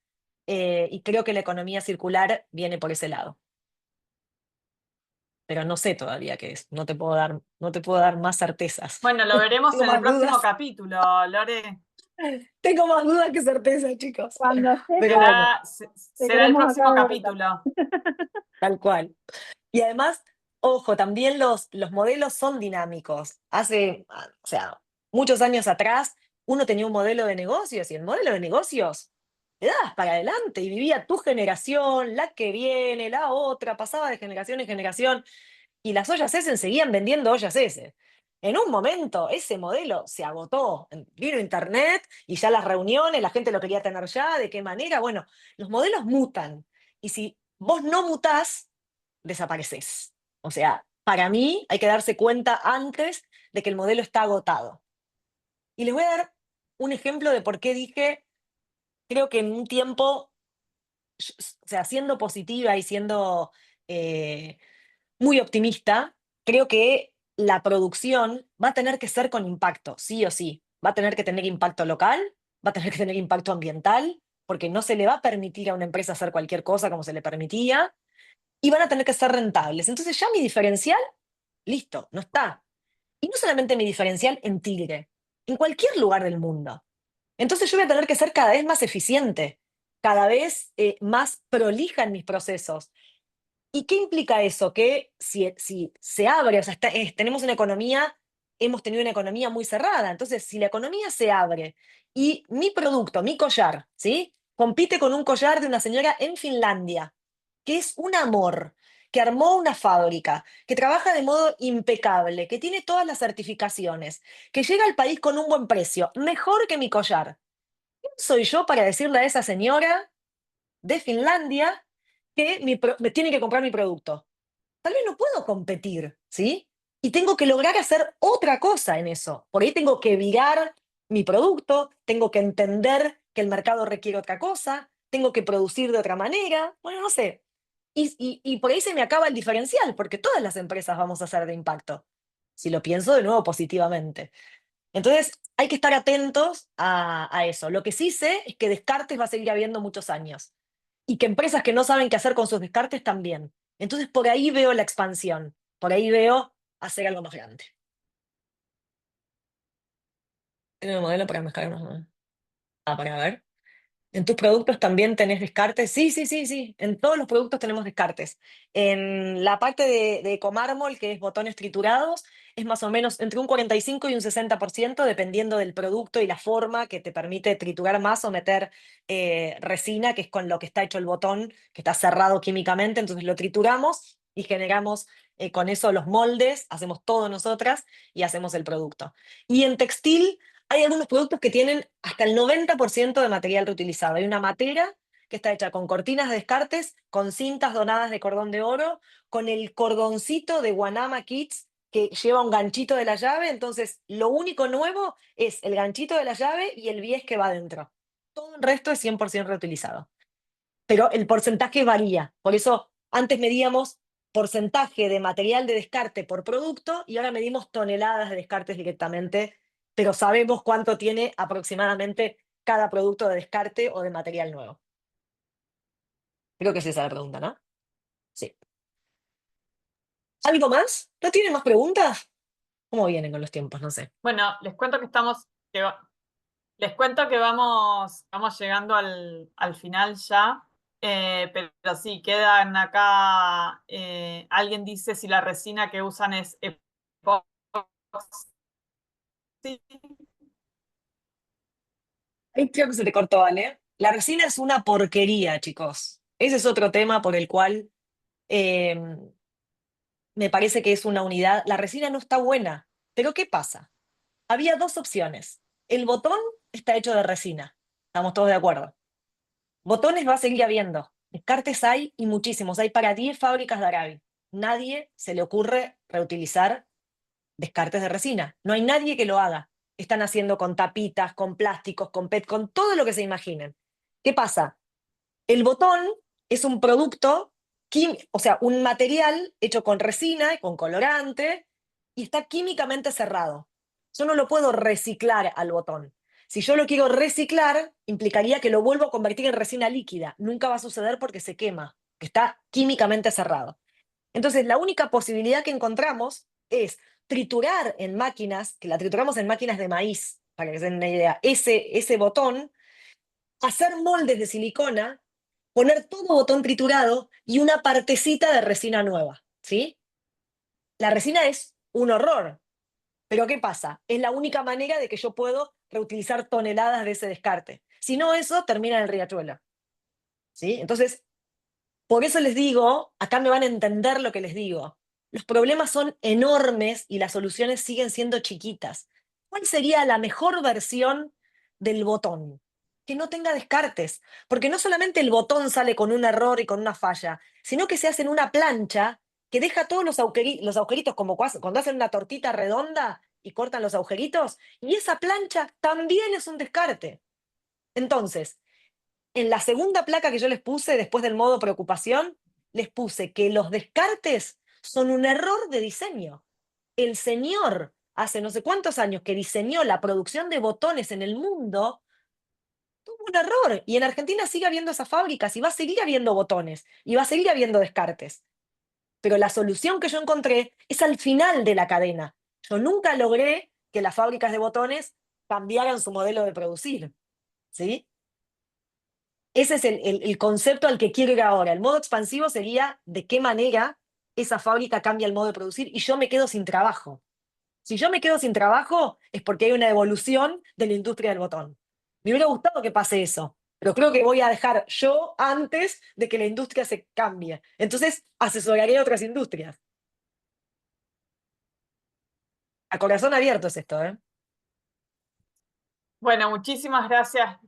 Y creo que la economía circular viene por ese lado. Pero no sé todavía qué es, no te puedo dar más certezas. Bueno, lo veremos Tengo en el más próximo dudas, capítulo, Lore. tengo más dudas que certezas, chicos. Cuando Pero bueno, te Será el queremos acá próximo de vuelta. capítulo. tal cual. Y además, ojo, también los modelos son dinámicos. O sea, muchos años atrás, uno tenía un modelo de negocios y el modelo de negocios le dabas para adelante y vivía tu generación, la que viene, la otra, pasaba de generación en generación. y las ollas Essen seguían vendiendo ollas Essen. En un momento ese modelo se agotó, vino internet y ya las reuniones, la gente lo quería tener ya, ¿de qué manera? Bueno, los modelos mutan y si vos no mutás, desapareces. O sea, para mí hay que darse cuenta antes de que el modelo está agotado. Y les voy a dar un ejemplo de por qué dije, creo que en un tiempo, o sea, siendo positiva y siendo muy optimista, creo que la producción va a tener que ser con impacto, sí o sí. Va a tener que tener impacto local, va a tener que tener impacto ambiental, porque no se le va a permitir a una empresa hacer cualquier cosa como se le permitía, y van a tener que ser rentables. Entonces ya mi diferencial, listo, no está. Y no solamente mi diferencial en Tigre, en cualquier lugar del mundo. Entonces yo voy a tener que ser cada vez más eficiente, cada vez más prolija en mis procesos. ¿Y qué implica eso? Que si se abre, o sea, tenemos una economía, hemos tenido una economía muy cerrada, entonces si la economía se abre y mi producto, mi collar, ¿sí? Compite con un collar de una señora en Finlandia, que es un amor, que armó una fábrica, que trabaja de modo impecable, que tiene todas las certificaciones, que llega al país con un buen precio, mejor que mi collar. ¿Quién soy yo para decirle a esa señora de Finlandia que me tiene que comprar mi producto? Tal vez no puedo competir, ¿sí? Y tengo que lograr hacer otra cosa en eso. Por ahí tengo que virar mi producto, tengo que entender que el mercado requiere otra cosa, tengo que producir de otra manera, bueno, no sé. Y por ahí se me acaba el diferencial, porque todas las empresas vamos a ser de impacto, si lo pienso de nuevo positivamente. Entonces, hay que estar atentos a eso. Lo que sí sé es que descartes va a seguir habiendo muchos años y que empresas que no saben qué hacer con sus descartes también. Entonces, por ahí veo la expansión, por ahí veo hacer algo más grande. Tengo un modelo para mezclar unos. Para ver. ¿En tus productos también tenés descartes? Sí, sí, sí, sí. En todos los productos tenemos descartes. En la parte de Ecomármol, que es botones triturados, es más o menos entre un 45 y un 60%, dependiendo del producto y la forma que te permite triturar más o meter resina, que es con lo que está hecho el botón, que está cerrado químicamente. Entonces lo trituramos y generamos con eso los moldes, hacemos todo nosotras y hacemos el producto. Y en textil hay algunos productos que tienen hasta el 90% de material reutilizado. Hay una matera que está hecha con cortinas de descartes, con cintas donadas de cordón de oro, con el cordoncito de Guanama Kids que lleva un ganchito de la llave. Entonces, lo único nuevo es el ganchito de la llave y el bies que va dentro. Todo el resto es 100% reutilizado. Pero el porcentaje varía. Por eso, antes medíamos porcentaje de material de descarte por producto y ahora medimos toneladas de descartes directamente, pero sabemos cuánto tiene aproximadamente cada producto de descarte o de material nuevo. Creo que es esa la pregunta, ¿no? Sí. ¿Algo más? ¿No tienen más preguntas? ¿Cómo vienen con los tiempos? No sé. Bueno, les cuento que les cuento que vamos llegando al final ya, pero sí, quedan acá, alguien dice si la resina que usan es epoxi. Ay, creo que se te cortó, ¿vale? La resina es una porquería, chicos. Ese es otro tema por el cual eh, me parece que es una unidad. La resina no está buena. Pero ¿qué pasa? Había dos opciones. El botón está hecho de resina. Estamos todos de acuerdo. Botones va a seguir habiendo. Descartes hay y muchísimos. Hay para 10 fábricas de Arabi. Nadie se le ocurre reutilizar descartes de resina. No hay nadie que lo haga. Están haciendo con tapitas, con plásticos, con PET, con todo lo que se imaginen. ¿Qué pasa? El botón es un producto, o sea, un material hecho con resina y con colorante y está químicamente cerrado. Yo no lo puedo reciclar al botón. Si yo lo quiero reciclar, implicaría que lo vuelvo a convertir en resina líquida. Nunca va a suceder porque se quema, que está químicamente cerrado. Entonces, la única posibilidad que encontramos es triturar en máquinas, que la trituramos en máquinas de maíz, para que se den una idea, ese botón, hacer moldes de silicona, poner todo botón triturado y una partecita de resina nueva, ¿sí? La resina es un horror, pero ¿qué pasa? Es la única manera de que yo puedo reutilizar toneladas de ese descarte. Si no, eso termina en el riachuelo, ¿sí? Entonces, por eso les digo, acá me van a entender lo que les digo. los problemas son enormes y las soluciones siguen siendo chiquitas. ¿Cuál sería la mejor versión del botón? Que no tenga descartes, porque no solamente el botón sale con un error y con una falla, sino que se hace en una plancha que deja todos los agujeritos, como cuando hacen una tortita redonda y cortan los agujeritos, y esa plancha también es un descarte. Entonces, en la segunda placa que yo les puse después del modo preocupación, les puse que los descartes son un error de diseño. El señor, hace no sé cuántos años que diseñó la producción de botones en el mundo, tuvo un error. Y en Argentina sigue habiendo esas fábricas y va a seguir habiendo botones y va a seguir habiendo descartes. Pero la solución que yo encontré es al final de la cadena. Yo nunca logré que las fábricas de botones cambiaran su modelo de producir. ¿Sí? Ese es el concepto al que quiero ir ahora. El modo expansivo sería de qué manera esa fábrica cambia el modo de producir y yo me quedo sin trabajo. Si yo me quedo sin trabajo es porque hay una evolución de la industria del botón. Me hubiera gustado que pase eso, pero creo que voy a dejar yo antes de que la industria se cambie. Entonces asesoraré a otras industrias. A corazón abierto es esto, ¿eh? Bueno, muchísimas gracias.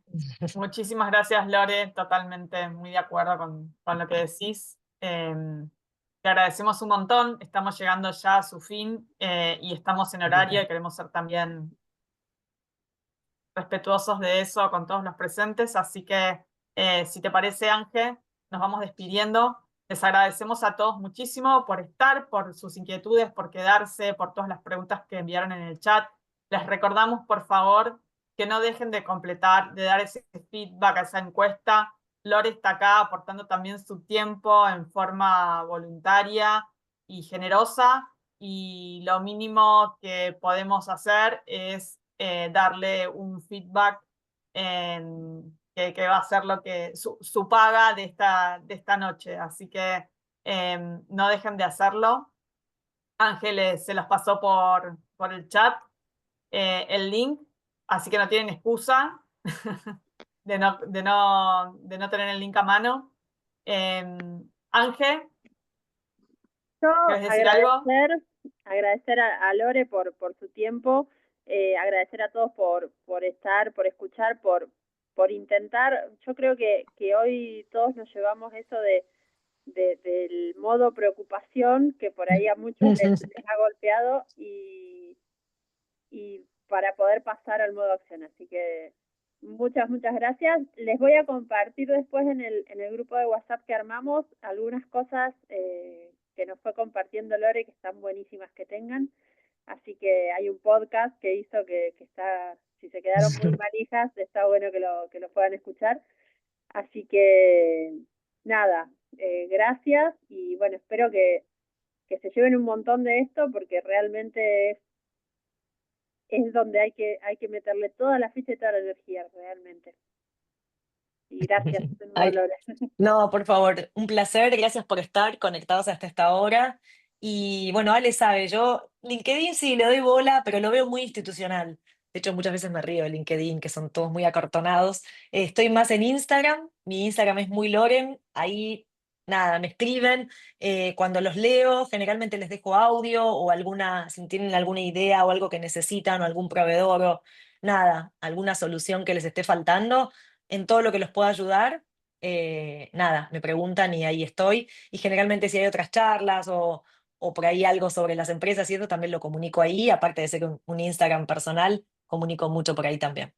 Muchísimas gracias, Lore. Totalmente muy de acuerdo con lo que decís. Te agradecemos un montón. Estamos llegando ya a su fin y estamos en horario y queremos ser también respetuosos de eso con todos los presentes. Así que, si te parece, Ángel, nos vamos despidiendo. Les agradecemos a todos muchísimo por estar, por sus inquietudes, por quedarse, por todas las preguntas que enviaron en el chat. Les recordamos, por favor, que no dejen de completar, de dar ese feedback a esa encuesta. Lore está acá aportando también su tiempo en forma voluntaria y generosa, y lo mínimo que podemos hacer es darle un feedback que va a ser lo que su paga de esta noche. Así que no dejen de hacerlo. Ángeles se los pasó por el chat el link, así que no tienen excusa de no tener el link a mano. Ángel, Yo ¿quieres decir algo? agradecer a Lore por su tiempo, agradecer a todos por estar, por escuchar, por intentar. Yo creo que hoy todos nos llevamos eso del modo preocupación, que por ahí a muchos les ha golpeado, y para poder pasar al modo acción. Así que muchas gracias. Les voy a compartir después en el grupo de WhatsApp que armamos algunas cosas que nos fue compartiendo Lore, que están buenísimas que tengan. Así que hay un podcast que hizo que está, si se quedaron muy manijas, está bueno que lo puedan escuchar. Así que nada, gracias, y bueno, espero que se lleven un montón de esto, porque realmente es donde hay que meterle toda la ficha y toda la energía, realmente. Y gracias, Ay, Dolores. no, por favor, un placer, gracias por estar conectados hasta esta hora. Y bueno, Ale sabe, yo LinkedIn sí le doy bola, pero lo veo muy institucional. De hecho, muchas veces me río de LinkedIn, que son todos muy acartonados. Estoy más en Instagram, mi Instagram es muy Loren, ahí nada, me escriben. Cuando los leo, generalmente les dejo audio o alguna, si tienen alguna idea o algo que necesitan o algún proveedor o nada, alguna solución que les esté faltando, en todo lo que los pueda ayudar nada, me preguntan y ahí estoy. Y generalmente si hay otras charlas o por ahí algo sobre las empresas y eso también lo comunico ahí, aparte de ser un Instagram personal, comunico mucho por ahí también.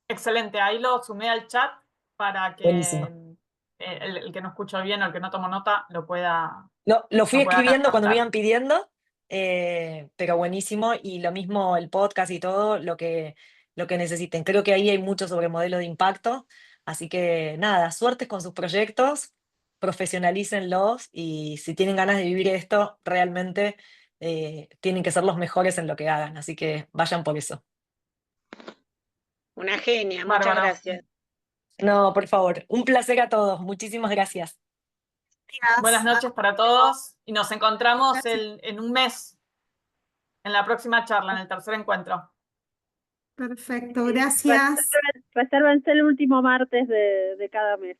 Excelente, ahí lo sumé al chat para que Buenísimo. el que no escuchó bien o el que no tomó nota lo pueda Lo fui escribiendo cuando me captar. iban pidiendo, pero buenísimo. Y lo mismo el podcast y todo, lo que necesiten. Creo que ahí hay mucho sobre modelo de impacto. Así que nada, suertes con sus proyectos, profesionalícenlos y si tienen ganas de vivir esto, realmente tienen que ser los mejores en lo que hagan. Así que vayan por eso. Una genia, muchas Bárbaro. gracias. No, por favor, un placer a todos. Muchísimas gracias. Buenas noches para todos y nos encontramos en un mes, en la próxima charla, en el tercer encuentro. Perfecto, gracias. Resérvense el último martes de cada mes.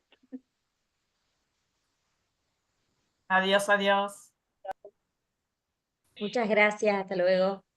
Adiós, adiós. Muchas gracias, hasta luego.